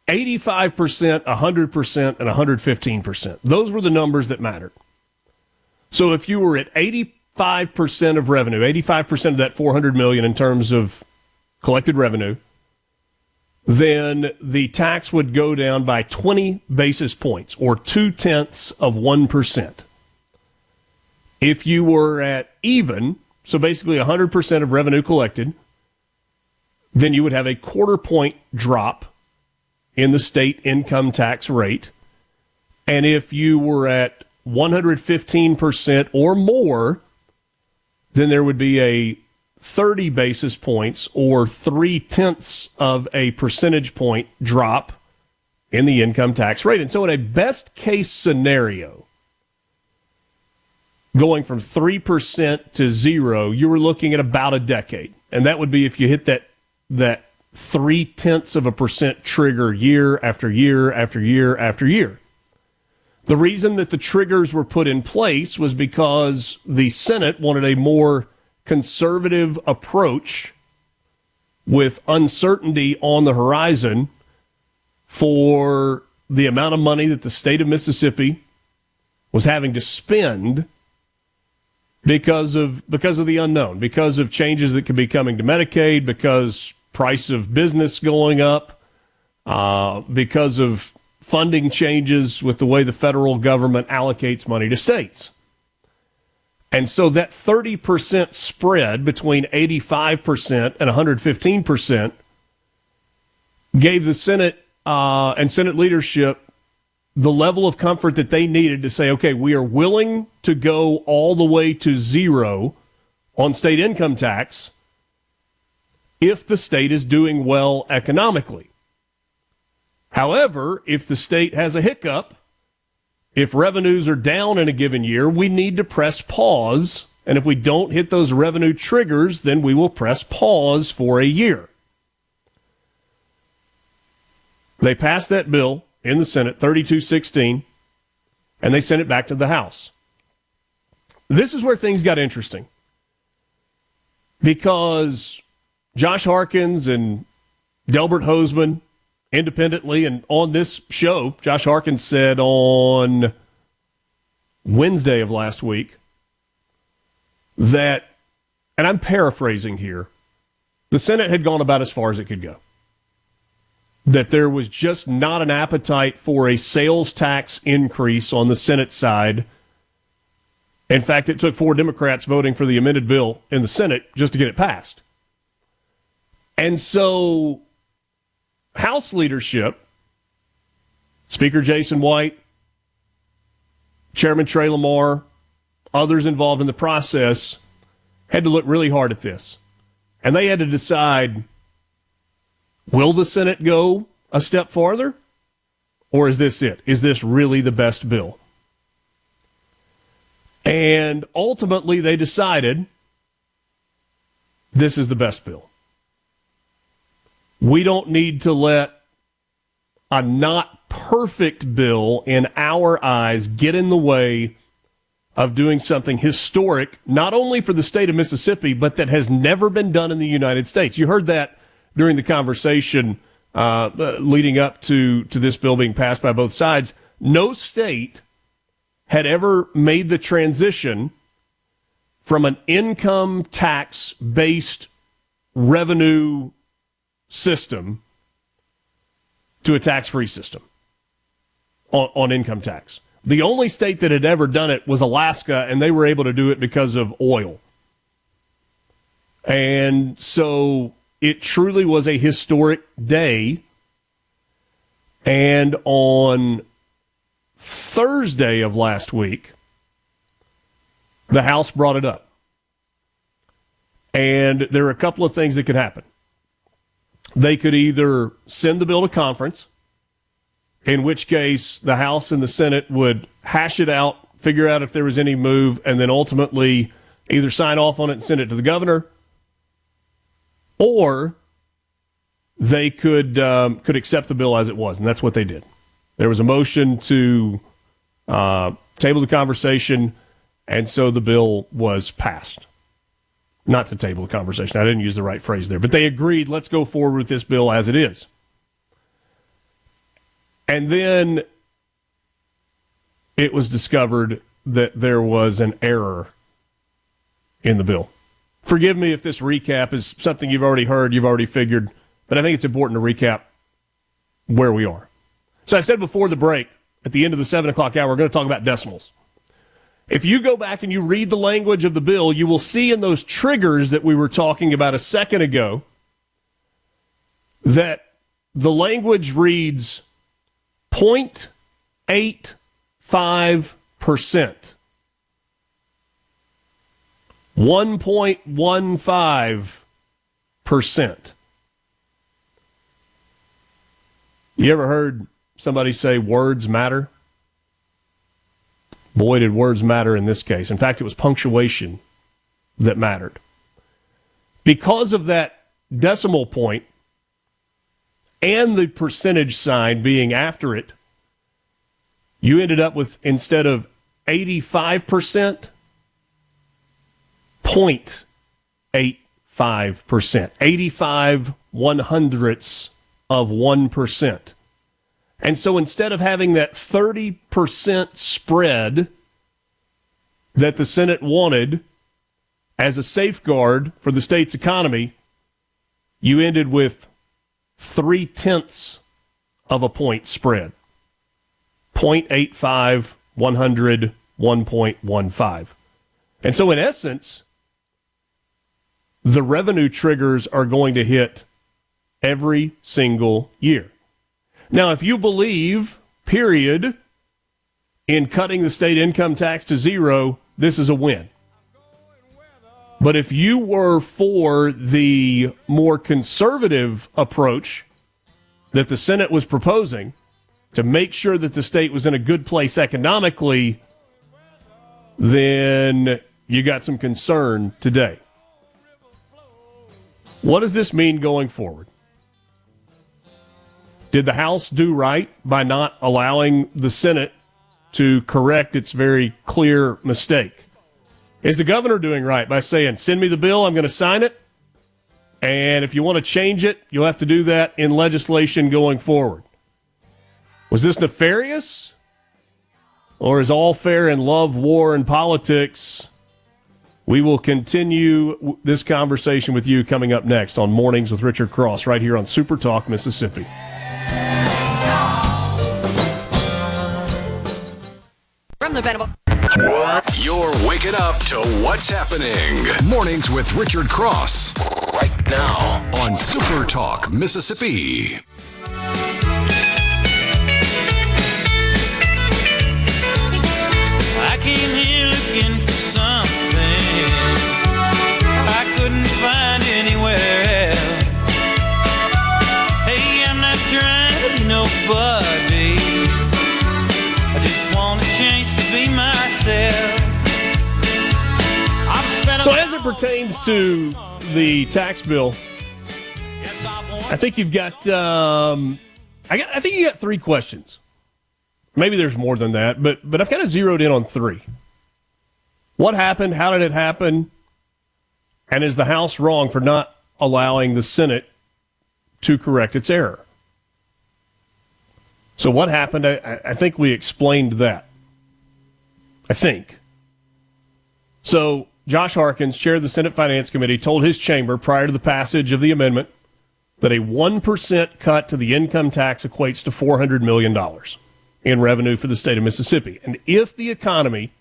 85%, 100%, and 115%. Those were the numbers that mattered. So if you were at 85% of revenue, 85% of that $400 million in terms of collected revenue, then the tax would go down by 20 basis points, or 0.2%. If you were at even, so basically 100% of revenue collected, then you would have a 0.25 point drop in the state income tax rate. And if you were at 115% or more, then there would be a 30 basis points or 0.3 of a percentage point drop in the income tax rate. And so in a best case scenario, going from 3% to 0, you were looking at about a decade. And that would be if you hit that 0.3% trigger year after year after year after year. The reason that the triggers were put in place was because the Senate wanted a more conservative approach with uncertainty on the horizon for the amount of money that the state of Mississippi was having to spend because of the unknown, because of changes that could be coming to Medicaid, because price of business going up, because of funding changes with the way the federal government allocates money to states. And so that 30% spread between 85% and 115% gave the Senate and Senate leadership the level of comfort that they needed to say, okay, we are willing to go all the way to 0 on state income tax if the state is doing well economically. However, if the state has a hiccup, if revenues are down in a given year, we need to press pause. And if we don't hit those revenue triggers, then we will press pause for a year. They passed that bill in the Senate, 32-16, and they sent it back to the House. This is where things got interesting, because Josh Harkins and Delbert Hosemann, independently, and on this show, Josh Harkins said on Wednesday of last week that, and I'm paraphrasing here, the Senate had gone about as far as it could go. That there was just not an appetite for a sales tax increase on the Senate side. In fact, it took 4 Democrats voting for the amended bill in the Senate just to get it passed. And so House leadership, Speaker Jason White, Chairman Trey Lamar, others involved in the process, had to look really hard at this. And they had to decide, will the Senate go a step farther? Or is this it? Is this really the best bill? And ultimately they decided this is the best bill. We don't need to let a not perfect bill in our eyes get in the way of doing something historic, not only for the state of Mississippi, but that has never been done in the United States. You heard that during the conversation leading up to this bill being passed by both sides. No state had ever made the transition from an income tax-based revenue system to a tax-free system on income tax. The only state that had ever done it was Alaska, and they were able to do it because of oil. And so it truly was a historic day. And on Thursday of last week, the House brought it up. And there are a couple of things that could happen. They could either send the bill to conference, in which case the House and the Senate would hash it out, figure out if there was any move, and then ultimately either sign off on it and send it to the governor, or they could accept the bill as it was, and that's what they did. There was a motion to table the conversation, and so the bill was passed. Not to table the conversation. I didn't use the right phrase there. But they agreed, let's go forward with this bill as it is. And then it was discovered that there was an error in the bill. Forgive me if this recap is something you've already heard, you've already figured, but I think it's important to recap where we are. So I said before the break, at the end of the 7 o'clock hour, we're going to talk about decimals. If you go back and you read the language of the bill, you will see in those triggers that we were talking about a second ago that the language reads 0.85%. 1.15%. You ever heard somebody say words matter? Boy, did words matter in this case. In fact, it was punctuation that mattered. Because of that decimal point and the percentage sign being after it, you ended up with, instead of 85%, 0.85%. 85 100ths of 1%. And so instead of having that 30% spread that the Senate wanted as a safeguard for the state's economy, you ended with 0.3 of a point spread. 0.85, 100, 1.15. And so in essence, the revenue triggers are going to hit every single year. Now, if you believe, period, in cutting the state income tax to zero, this is a win. But if you were for the more conservative approach that the Senate was proposing to make sure that the state was in a good place economically, then you got some concern today. What does this mean going forward? Did the House do right by not allowing the Senate to correct its very clear mistake? Is the governor doing right by saying, send me the bill, I'm going to sign it, and if you want to change it, you'll have to do that in legislation going forward? Was this nefarious? Or is all fair in love, war, and politics? We will continue this conversation with you coming up next on Mornings with Richard Cross, right here on Super Talk, Mississippi. From the Venable. You're waking up to what's happening. Mornings with Richard Cross. Right now on Super Talk, Mississippi. I came here looking for something I couldn't find anywhere else. Hey, I'm not trying to be nobody. I just want a chance to be myself. So as it pertains to the tax bill, I think you've got I think you got three questions. Maybe there's more than that, but I've kind of zeroed in on three. What happened? How did it happen? And is the House wrong for not allowing the Senate to correct its error? So what happened? I think we explained that. I think. So Josh Harkins, chair of the Senate Finance Committee, told his chamber prior to the passage of the amendment that a 1% cut to the income tax equates to $400 million in revenue for the state of Mississippi. And if the economy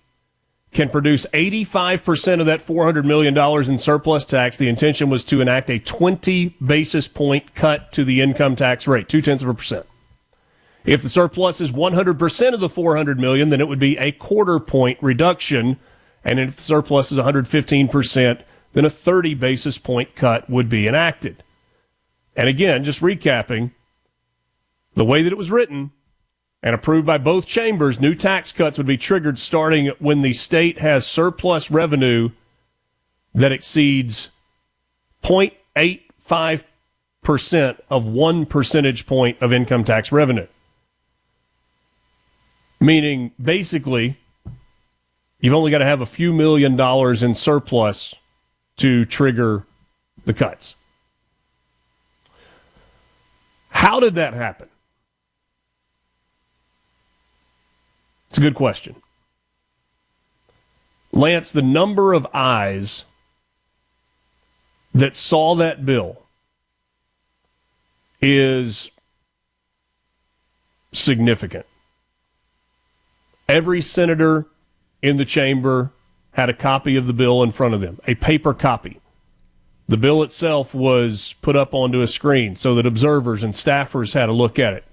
can produce 85% of that $400 million in surplus tax, the intention was to enact a 20 basis point cut to the income tax rate, 0.2%. If the surplus is 100% of the $400 million, then it would be a 0.25 point reduction. And if the surplus is 115%, then a 30 basis point cut would be enacted. And again, just recapping, the way that it was written and approved by both chambers, new tax cuts would be triggered starting when the state has surplus revenue that exceeds 0.85% of 1 percentage point of income tax revenue. Meaning, basically, you've only got to have a few $1 million in surplus to trigger the cuts. How did that happen? It's a good question. Lance, the number of eyes that saw that bill is significant. Every senator in the chamber had a copy of the bill in front of them, a paper copy. The bill itself was put up onto a screen so that observers and staffers had a look at it.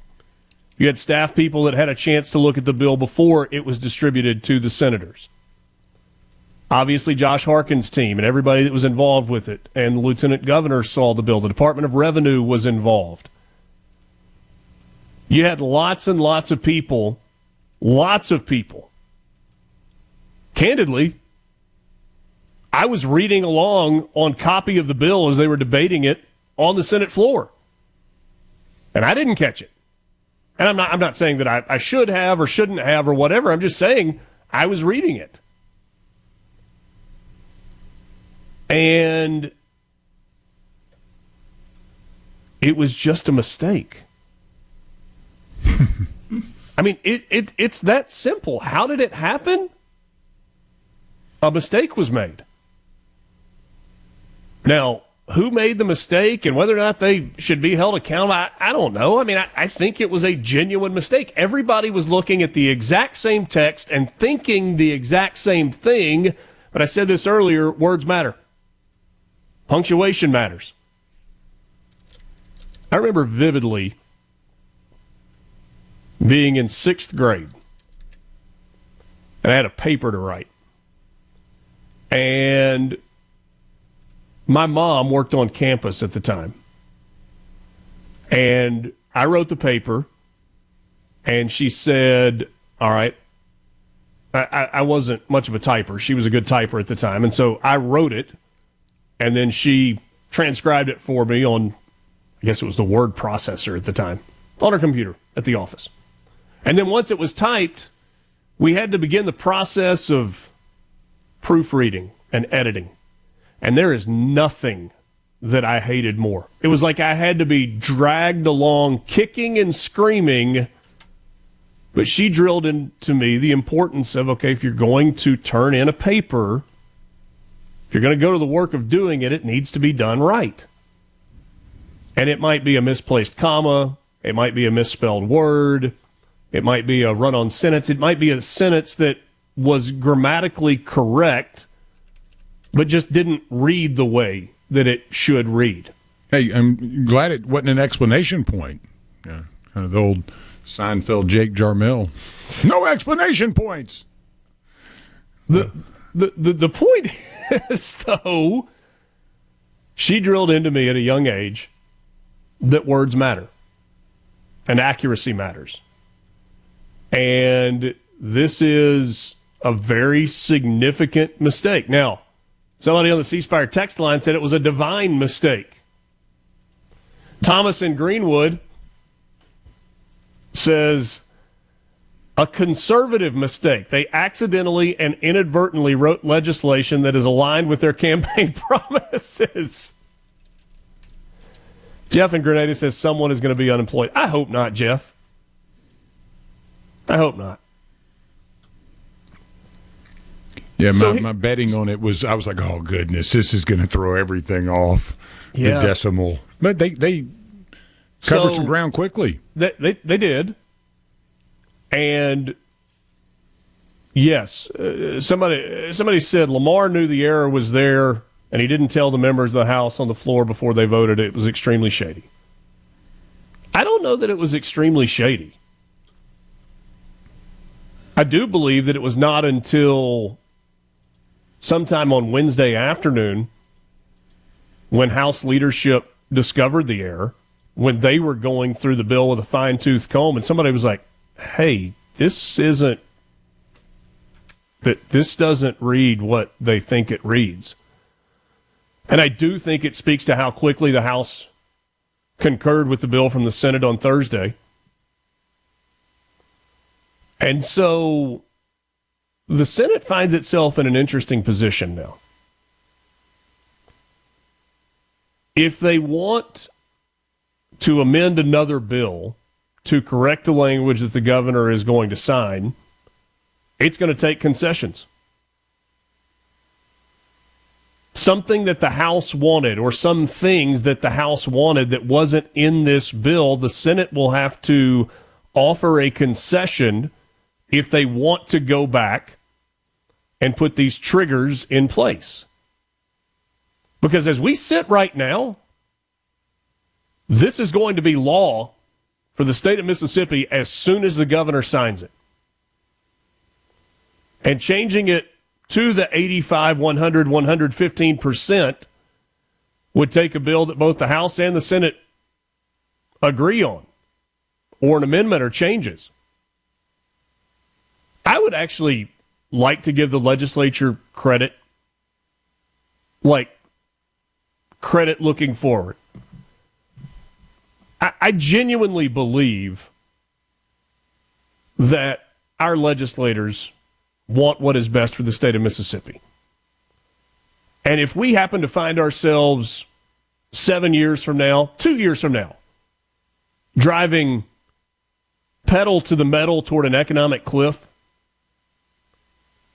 You had staff people that had a chance to look at the bill before it was distributed to the senators. Obviously, Josh Harkin's team and everybody that was involved with it, and the lieutenant governor saw the bill. The Department of Revenue was involved. You had lots and lots of people. Candidly, I was reading along on copy of the bill as they were debating it on the Senate floor. And I didn't catch it. And I'm not saying that I should have or shouldn't have or whatever. I'm just saying I was reading it. And it was just a mistake. I mean, it's that simple. How did it happen? A mistake was made. Now, who made the mistake and whether or not they should be held accountable, I don't know. I mean, I think it was a genuine mistake. Everybody was looking at the exact same text and thinking the exact same thing. But I said this earlier, words matter. Punctuation matters. I remember vividly being in 6th grade, and I had a paper to write. And my mom worked on campus at the time. And I wrote the paper, and she said, all right, I wasn't much of a typer. She was a good typer at the time. And so I wrote it, and then she transcribed it for me on, I guess it was the word processor at the time, on her computer at the office. And then once it was typed, we had to begin the process of proofreading and editing. And there is nothing that I hated more. It was like I had to be dragged along, kicking and screaming. But she drilled into me the importance of, okay, if you're going to turn in a paper, if you're going to go to the work of doing it, it needs to be done right. And it might be a misplaced comma. It might be a misspelled word. It might be a run-on sentence. It might be a sentence that was grammatically correct, but just didn't read the way that it should read. Hey, I'm glad it wasn't an explanation point. Yeah, kind of the old Seinfeld Jake Jarmel. No explanation points. The point is, though, she drilled into me at a young age that words matter and accuracy matters. And this is a very significant mistake. Now, somebody on the C Spire text line said it was a divine mistake. Thomas in Greenwood says, a conservative mistake. They accidentally and inadvertently wrote legislation that is aligned with their campaign promises. Jeff in Grenada says someone is going to be unemployed. I hope not, Jeff. I hope not. Yeah, my betting on it was, I was like, oh, goodness, this is going to throw everything off the decimal. But they covered some ground quickly. They did. And, yes, somebody said Lamar knew the error was there, and he didn't tell the members of the House on the floor before they voted. It was extremely shady. I don't know that it was extremely shady. I do believe that it was not until sometime on Wednesday afternoon when House leadership discovered the error, when they were going through the bill with a fine-tooth comb, and somebody was like, hey, this doesn't read what they think it reads. And I do think it speaks to how quickly the House concurred with the bill from the Senate on Thursday. And so the Senate finds itself in an interesting position now. If they want to amend another bill to correct the language that the governor is going to sign, it's going to take concessions. Something that the House wanted, or some things that the House wanted that wasn't in this bill, the Senate will have to offer a concession if they want to go back and put these triggers in place. Because as we sit right now, this is going to be law for the state of Mississippi as soon as the governor signs it. And changing it to the 85, 100, 115% would take a bill that both the House and the Senate agree on, or an amendment or changes. I would actually like to give the legislature credit, like credit looking forward. I genuinely believe that our legislators want what is best for the state of Mississippi. And if we happen to find ourselves 7 years from now, 2 years from now, driving pedal to the metal toward an economic cliff,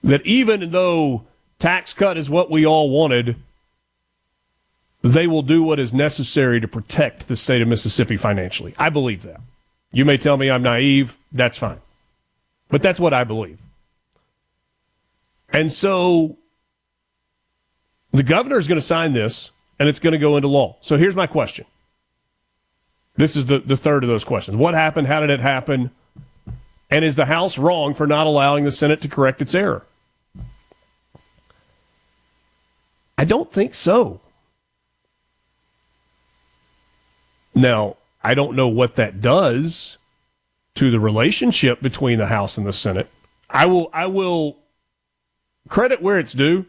that even though tax cut is what we all wanted, they will do what is necessary to protect the state of Mississippi financially. I believe that. You may tell me I'm naive. That's fine. But that's what I believe. And so the governor is going to sign this, and it's going to go into law. So here's my question. This is the third of those questions. What happened? How did it happen? And is the House wrong for not allowing the Senate to correct its error? I don't think so. Now, I don't know what that does to the relationship between the House and the Senate. I will credit where it's due.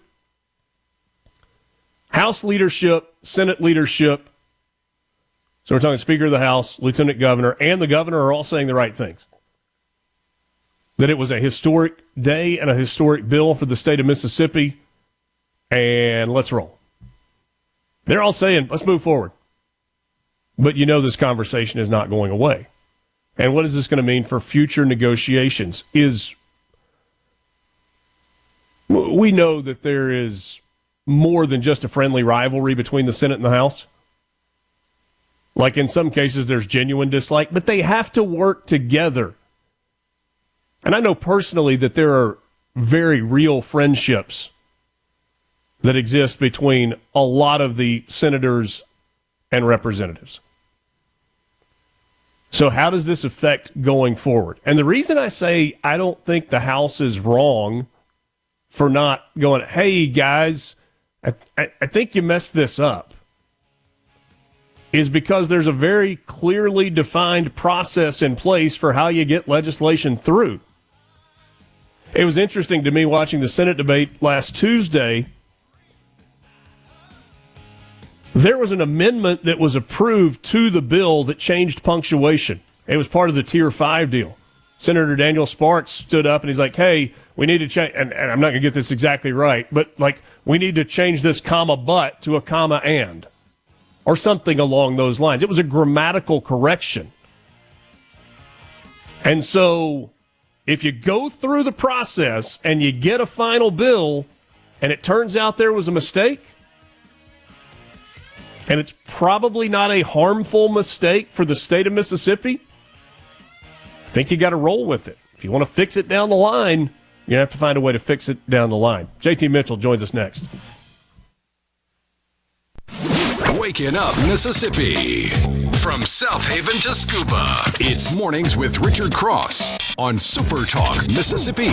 House leadership, Senate leadership, so we're talking Speaker of the House, Lieutenant Governor, and the Governor are all saying the right things. That it was a historic day and a historic bill for the state of Mississippi, and let's roll. They're all saying, let's move forward. But you know this conversation is not going away. And what is this going to mean for future negotiations? We know that there is more than just a friendly rivalry between the Senate and the House. Like in some cases, there's genuine dislike, but they have to work together. And I know personally that there are very real friendships that exist between a lot of the senators and representatives. So how does this affect going forward? And the reason I say I don't think the House is wrong for not going, hey, guys, I think you messed this up, is because there's a very clearly defined process in place for how you get legislation through. It was interesting to me watching the Senate debate last Tuesday. There was an amendment that was approved to the bill that changed punctuation. It was part of the Tier 5 deal. Senator Daniel Sparks stood up and he's like, hey, we need to change, and I'm not going to get this exactly right, but like, we need to change this comma but to a comma and, or something along those lines. It was a grammatical correction. And so if you go through the process and you get a final bill and it turns out there was a mistake, and it's probably not a harmful mistake for the state of Mississippi, I think you got to roll with it. If you want to fix it down the line, you're going to have to find a way to fix it down the line. JT Mitchell joins us next. Waking up Mississippi. From South Haven to Scuba, it's Mornings with Richard Cross on SuperTalk Mississippi.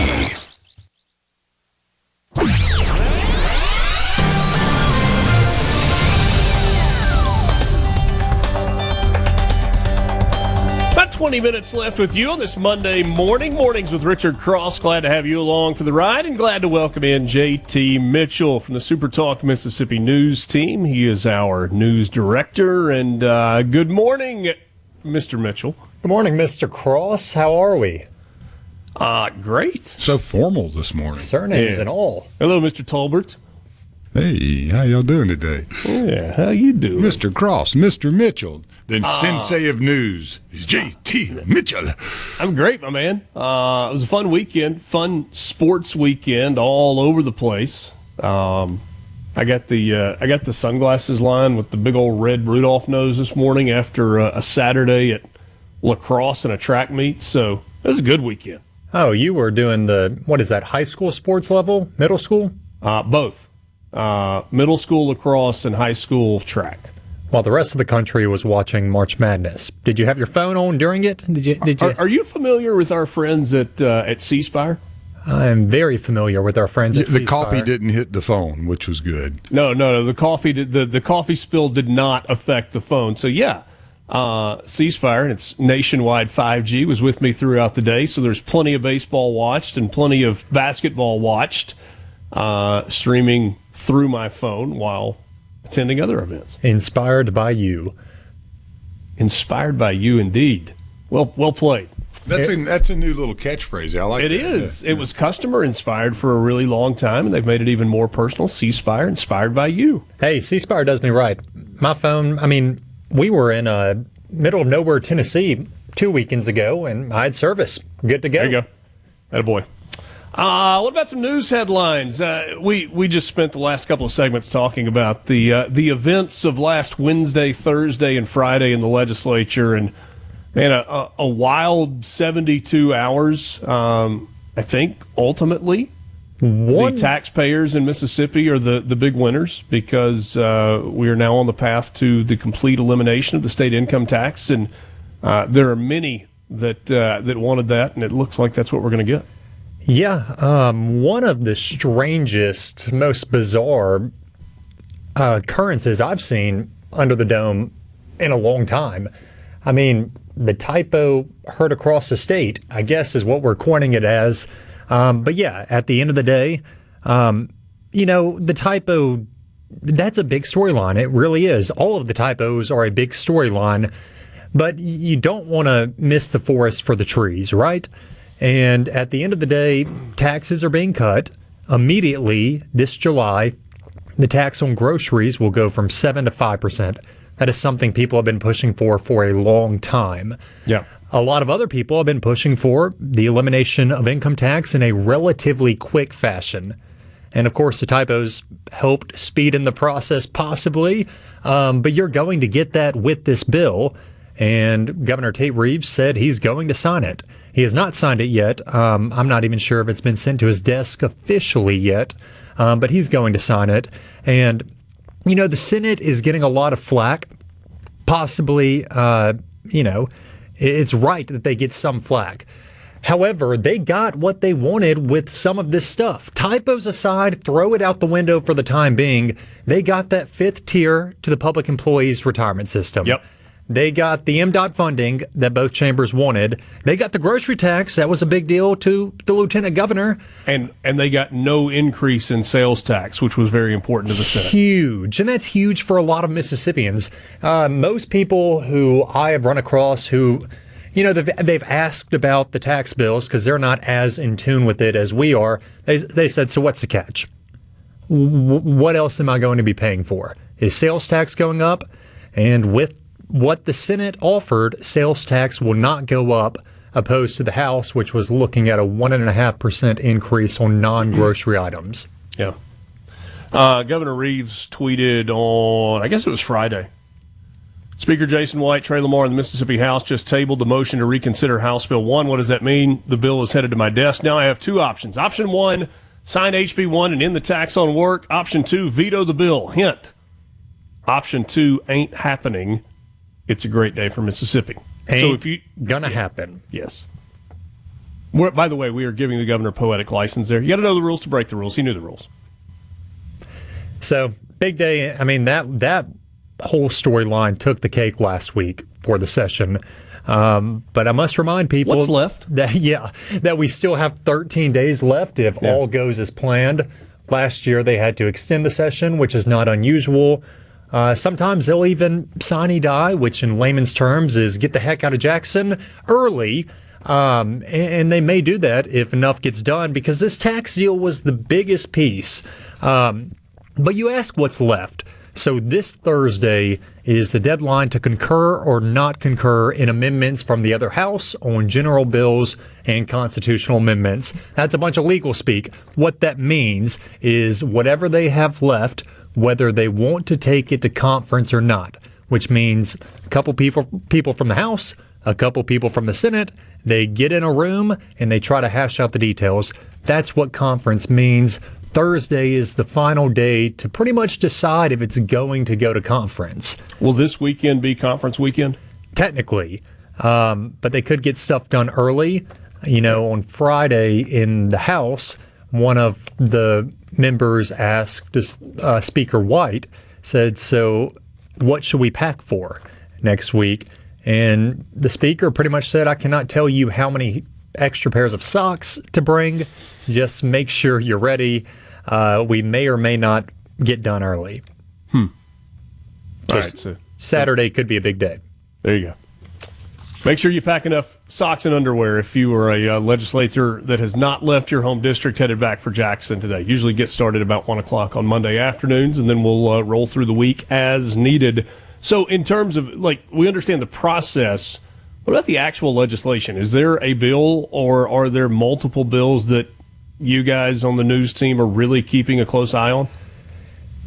About 20 minutes left with you on this Monday morning. Mornings with Richard Cross. Glad to have you along for the ride, and glad to welcome in JT Mitchell from the SuperTalk Mississippi News team. He is our news director. And good morning, Mr. Mitchell. Good morning, Mr. Cross. How are we? Great. So formal this morning. Surnames and all. Hello, Mr. Tolbert. Hey, how y'all doing today? Yeah, how you doing? Mr. Cross, Mr. Mitchell, then Sensei of News, JT Mitchell. I'm great, my man. It was a fun weekend, fun sports weekend all over the place. I got the sunglasses line with the big old red Rudolph nose this morning after a Saturday at lacrosse and a track meet. So it was a good weekend. Oh, you were doing what is that, high school sports level, middle school? Both. Middle school lacrosse and high school track. While the rest of the country was watching March Madness. Did you have your phone on during it? Did you? Are you familiar with our friends at C-Spire? I'm very familiar with our friends at The C-Spire. coffee didn't hit the phone, which was good. No. The coffee spill did not affect the phone. So yeah, C-Spire and its nationwide 5G was with me throughout the day. So there's plenty of baseball watched and plenty of basketball watched, streaming through my phone while attending other events. Inspired by you. Inspired by you, indeed. Well played. That's a new little catchphrase. I like it. It is. It was customer inspired for a really long time, and they've made it even more personal. C-Spire, inspired by you. Hey, C-Spire does me right. My phone, we were in middle of nowhere, Tennessee 2 weekends ago, and I had service. Good to go. There you go. Attaboy. What about some news headlines? We just spent the last couple of segments talking about the events of last Wednesday, Thursday, and Friday in the legislature, and man, a wild 72 hours. I think ultimately the taxpayers in Mississippi are the big winners because we are now on the path to the complete elimination of the state income tax, and there are many that wanted that, and it looks like that's what we're going to get. Yeah, one of the strangest, most bizarre occurrences I've seen under the dome in a long time. The typo heard across the state, I guess, is what we're coining it as. But yeah, at the end of the day, the typo, that's a big storyline. It really is. All of the typos are a big storyline, but you don't want to miss the forest for the trees, right? And at the end of the day, taxes are being cut. Immediately this July, the tax on groceries will go from 7% to 5%. That is something people have been pushing for a long time. Yeah. A lot of other people have been pushing for the elimination of income tax in a relatively quick fashion. And of course, the typos helped speed in the process possibly, but you're going to get that with this bill. And Governor Tate Reeves said he's going to sign it. He has not signed it yet. I'm not even sure if it's been sent to his desk officially yet, but he's going to sign it. And, the Senate is getting a lot of flack. Possibly, it's right that they get some flack. However, they got what they wanted with some of this stuff. Typos aside, throw it out the window for the time being. They got that fifth tier to the public employees retirement system. Yep. They got the MDOT funding that both chambers wanted. They got the grocery tax. That was a big deal to the lieutenant governor. And they got no increase in sales tax, which was very important to the Senate. Huge. And that's huge for a lot of Mississippians. Most people who I have run across who, they've asked about the tax bills because they're not as in tune with it as we are. They said, so what's the catch? What else am I going to be paying for? Is sales tax going up? And with what the Senate offered, sales tax will not go up, opposed to the House, which was looking at a 1.5% increase on non-grocery items. Yeah. Governor Reeves tweeted on, I guess it was Friday. Speaker Jason White, Trey Lamar in the Mississippi House just tabled the motion to reconsider House Bill 1. What does that mean? The bill is headed to my desk. Now I have two options. Option 1, sign HB 1 and end the tax on work. Option 2, veto the bill. Hint. Option 2 ain't happening. It's a great day for Mississippi. Gonna happen. Yes. By the way, we are giving the governor poetic license there. You got to know the rules to break the rules. He knew the rules. So, big day. That whole storyline took the cake last week for the session. But I must remind people what's left. That we still have 13 days left if all goes as planned. Last year they had to extend the session, which is not unusual. Sometimes they'll even sine die, which in layman's terms is get the heck out of Jackson early. And they may do that if enough gets done because this tax deal was the biggest piece. But you ask what's left. So this Thursday is the deadline to concur or not concur in amendments from the other house on general bills and constitutional amendments. That's a bunch of legal speak. What that means is whatever they have left, whether they want to take it to conference or not, which means a couple people from the House, a couple people from the Senate, they get in a room and they try to hash out the details. That's what conference means. Thursday is the final day to pretty much decide if it's going to go to conference. Will this weekend be conference weekend? Technically. But they could get stuff done early. On Friday in the House, one of the members asked Speaker White, said, so what should we pack for next week? And the speaker pretty much said, I cannot tell you how many extra pairs of socks to bring. Just make sure you're ready. We may or may not get done early. All right, so Saturday could be a big day. There you go. Make sure you pack enough socks and underwear if you are a legislator that has not left your home district headed back for Jackson today. Usually get started about 1 o'clock on Monday afternoons, and then we'll roll through the week as needed. So in terms of, we understand the process. What about the actual legislation? Is there a bill, or are there multiple bills that you guys on the news team are really keeping a close eye on?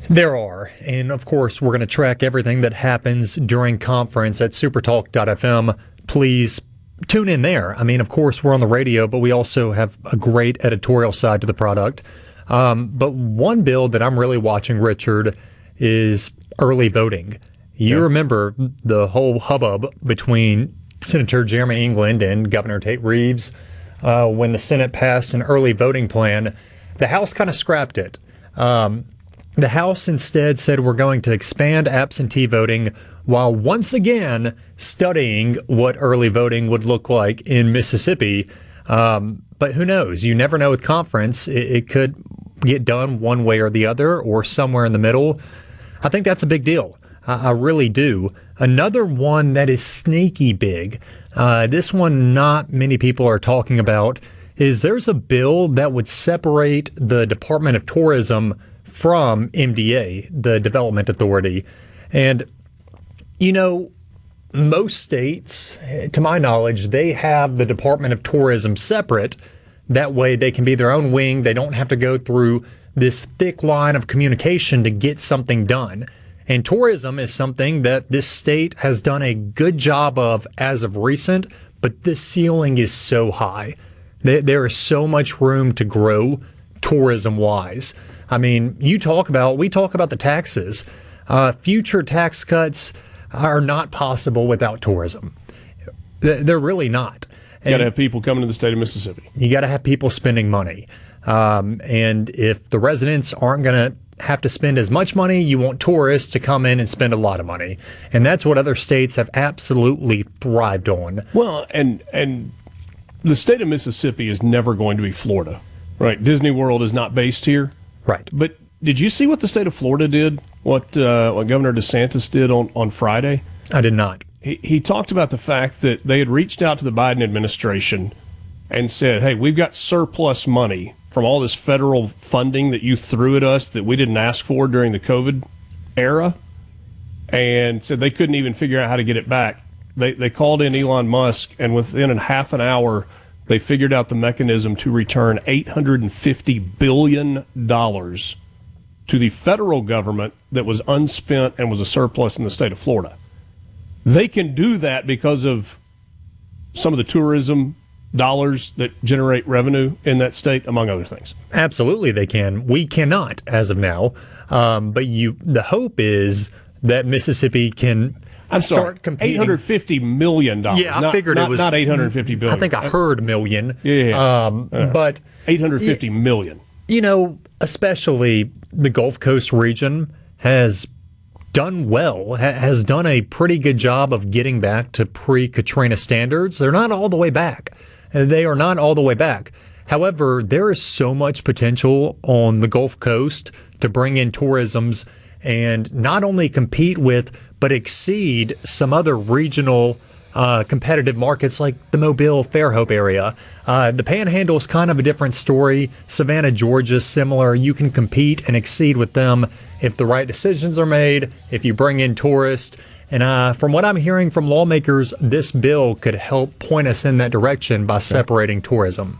There are. And, of course, we're going to track everything that happens during conference at supertalk.fm. Please tune in there. I mean, of course, we're on the radio, but we also have a great editorial side to the product. But one bill that I'm really watching, Richard, is early voting. You remember the whole hubbub between Senator Jeremy England and Governor Tate Reeves when the Senate passed an early voting plan. The House kind of scrapped it. The House instead said we're going to expand absentee voting while once again studying what early voting would look like in Mississippi. But who knows? You never know with conference. It could get done one way or the other or somewhere in the middle. I think that's a big deal. I really do. Another one that is sneaky big, this one not many people are talking about, is there's a bill that would separate the Department of Tourism from MDA, the Development Authority. And, most states, to my knowledge, they have the Department of Tourism separate. That way they can be their own wing. They don't have to go through this thick line of communication to get something done. And tourism is something that this state has done a good job of as of recent, but this ceiling is so high. There is so much room to grow tourism-wise. I mean, we talk about the taxes. Future tax cuts are not possible without tourism. They're really not. You got to have people coming to the state of Mississippi. You got to have people spending money. And if the residents aren't going to have to spend as much money, you want tourists to come in and spend a lot of money. And that's what other states have absolutely thrived on. Well, and the state of Mississippi is never going to be Florida, right? Disney World is not based here. Right. But did you see what the state of Florida did? What Governor DeSantis did on Friday? I did not. He talked about the fact that they had reached out to the Biden administration and said, hey, we've got surplus money from all this federal funding that you threw at us that we didn't ask for during the COVID era, and said they couldn't even figure out how to get it back. They called in Elon Musk, and within a half an hour, they figured out the mechanism to return $850 billion to the federal government that was unspent and was a surplus in the state of Florida. They can do that because of some of the tourism dollars that generate revenue in that state, among other things. Absolutely they can. We cannot as of now. But the hope is that Mississippi can start competing. $850 million. Yeah, I figured it was not $850 billion. I think I heard million. Yeah. But $850 million. Especially the Gulf Coast region has done well, has done a pretty good job of getting back to pre-Katrina standards. They're not all the way back. They are not all the way back. However, there is so much potential on the Gulf Coast to bring in tourisms and not only compete with, but exceed some other regional competitive markets like the Mobile, Fairhope area. The Panhandle is kind of a different story. Savannah, Georgia, similar. You can compete and exceed with them if the right decisions are made, if you bring in tourists. And from what I'm hearing from lawmakers, this bill could help point us in that direction by separating tourism.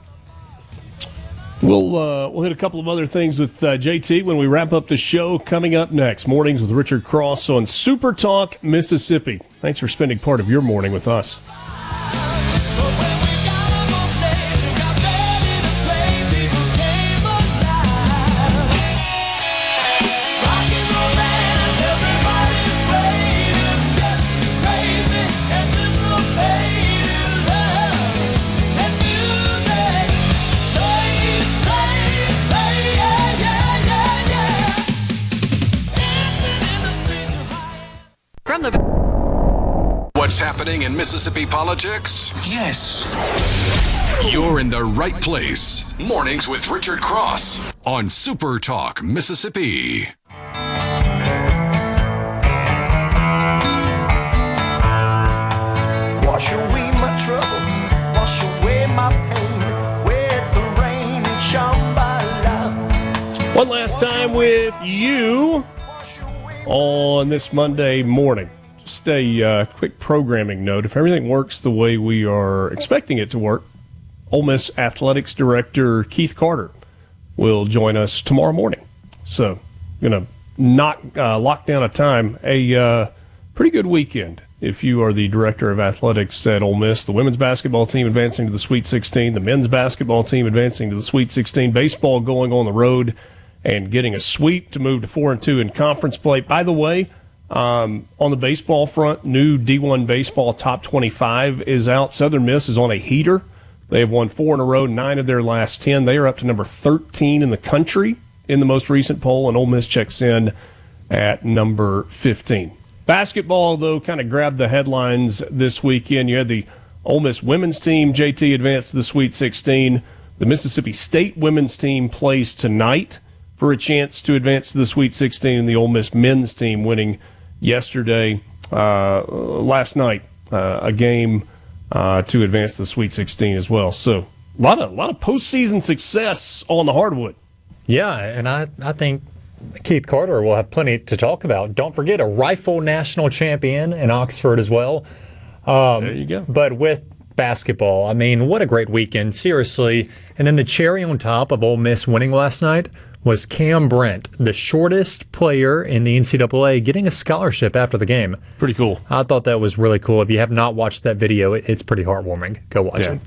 We'll hit a couple of other things with JT when we wrap up the show coming up next. Mornings with Richard Cross on Super Talk Mississippi. Thanks for spending part of your morning with us. From the What's happening in Mississippi politics? Yes. You're in the right place. Mornings with Richard Cross on Super Talk, Mississippi. Wash away my troubles, wash away my pain, with the rain and shine by love. One last time with you on this Monday morning. Just a quick programming note. If everything works the way we are expecting it to work, Ole Miss Athletics Director Keith Carter will join us tomorrow morning. So, going to lock down a time. A pretty good weekend if you are the Director of Athletics at Ole Miss. The women's basketball team advancing to the Sweet 16. The men's basketball team advancing to the Sweet 16. Baseball going on the road and getting a sweep to move to 4-2 in conference play. By the way, on the baseball front, new D1 baseball top 25 is out. Southern Miss is on a heater. They have won 4 in a row, 9 of their last 10. They are up to number 13 in the country in the most recent poll, and Ole Miss checks in at number 15. Basketball, though, kind of grabbed the headlines this weekend. You had the Ole Miss women's team, JT, advanced to the Sweet 16. The Mississippi State women's team plays tonight for a chance to advance to the Sweet 16, and the Ole Miss men's team winning last night, a game to advance to the Sweet 16 as well. So a lot of postseason success on the hardwood. Yeah, and I think Keith Carter will have plenty to talk about. Don't forget, a rifle national champion in Oxford as well. There you go. But with basketball, I mean, what a great weekend, seriously. And then the cherry on top of Ole Miss winning last night was Cam Brent, the shortest player in the NCAA, getting a scholarship after the game. Pretty cool. I thought that was really cool. If you have not watched that video, it's pretty heartwarming. Go watch it.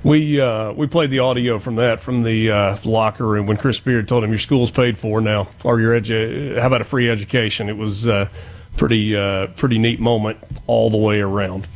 We played the audio from that from the locker room when Chris Beard told him your school's paid for now, or how about a free education? It was pretty neat moment all the way around.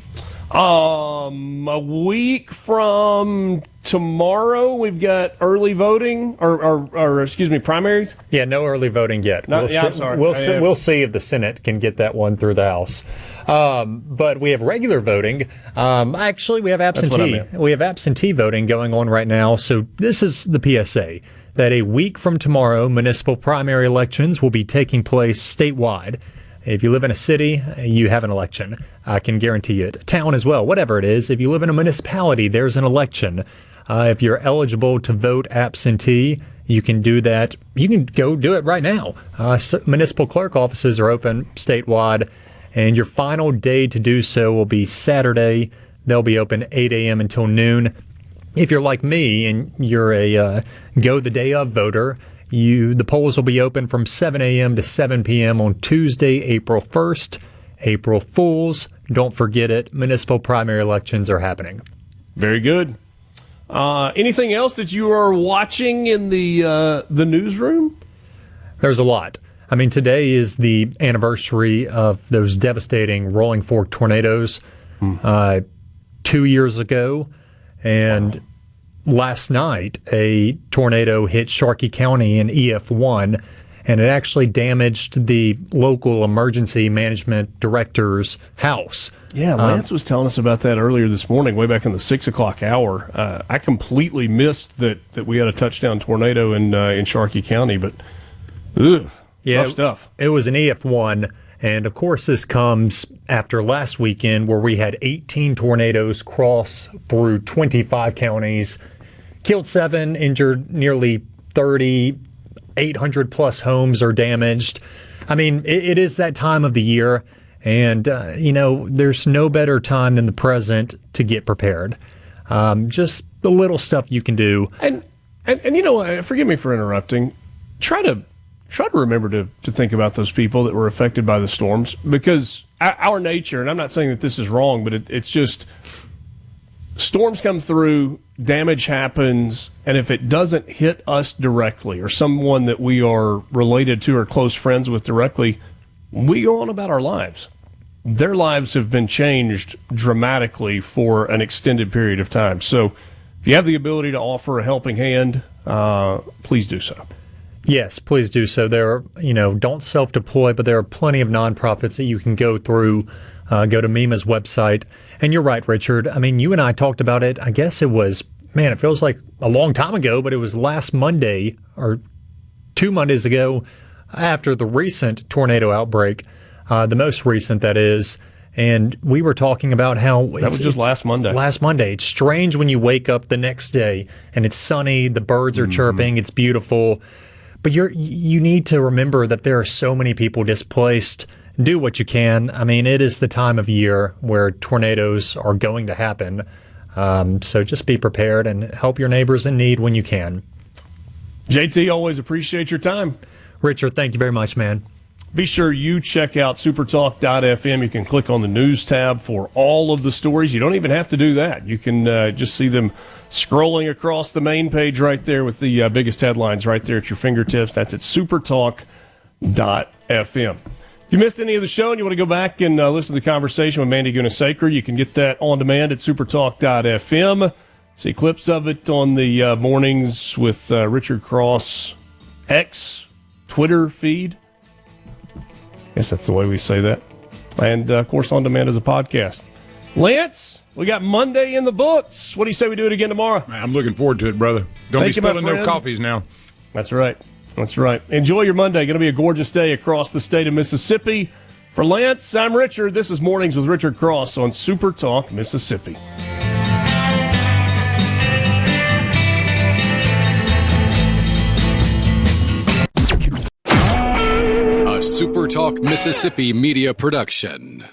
A week from tomorrow, we've got early voting, or excuse me, primaries. Yeah, no early voting yet. I'm sorry. We'll see if the Senate can get that one through the House. But we have regular voting. Actually, we have absentee. We have absentee voting going on right now. So this is the PSA that a week from tomorrow, municipal primary elections will be taking place statewide. If you live in a city, you have an election. I can guarantee you it. A town as well, whatever it is. If you live in a municipality, there's an election. If you're eligible to vote absentee, you can do that. You can go do it right now. Municipal clerk offices are open statewide, and your final day to do so will be Saturday. They'll be open 8 a.m. until noon. If you're like me and you're a go the day of voter, the polls will be open from 7 a.m. to 7 p.m. on Tuesday, April 1st. April Fools, don't forget it. Municipal primary elections are happening. Very good. Anything else that you are watching in the newsroom? There's a lot. I mean, today is the anniversary of those devastating Rolling Fork tornadoes 2 years ago. And last night, a tornado hit Sharkey County in EF1, and it actually damaged the local emergency management director's house. Yeah, Lance was telling us about that earlier this morning, way back in the 6 o'clock hour. I completely missed that we had a touchdown tornado in Sharkey County, but rough stuff. It was an EF1, and of course this comes after last weekend where we had 18 tornadoes cross through 25 counties, killed 7, injured nearly 30, 800 plus homes are damaged. I mean, it is that time of the year, and there's no better time than the present to get prepared. Just the little stuff you can do. And you know, forgive me for interrupting. Try to remember to think about those people that were affected by the storms, because our nature, and I'm not saying that this is wrong, but it's just storms come through, damage happens, and if it doesn't hit us directly or someone that we are related to or close friends with directly, we go on about our lives. Their lives have been changed dramatically for an extended period of time. So if you have the ability to offer a helping hand, please do so. Yes, please do so. There are, don't self-deploy, but there are plenty of nonprofits that you can go through. Go to MEMA's website. And you're right, Richard. I mean, you and I talked about it. I guess it was, it feels like a long time ago, but it was last Monday or 2 Mondays ago after the recent tornado outbreak, the most recent, that is. And we were talking about how that was just last Monday. Last Monday. It's strange when you wake up the next day and it's sunny, the birds are chirping, it's beautiful. But you need to remember that there are so many people displaced. Do what you can. I mean, it is the time of year where tornadoes are going to happen. So just be prepared and help your neighbors in need when you can. JT, always appreciate your time. Richard, thank you very much, man. Be sure you check out supertalk.fm. You can click on the news tab for all of the stories. You don't even have to do that. You can just see them scrolling across the main page right there with the biggest headlines right there at your fingertips. That's at supertalk.fm. If you missed any of the show and you want to go back and listen to the conversation with Mandy Gunasekara, you can get that on demand at supertalk.fm. See clips of it on the Mornings with Richard Cross X Twitter feed. I guess that's the way we say that. And, of course, on demand as a podcast. Lance, we got Monday in the books. What do you say we do it again tomorrow? I'm looking forward to it, brother. Don't be spilling no coffees now. That's right. That's right. Enjoy your Monday. Going to be a gorgeous day across the state of Mississippi. For Lance, I'm Richard. This is Mornings with Richard Cross on Super Talk Mississippi. A SuperTalk Mississippi media production.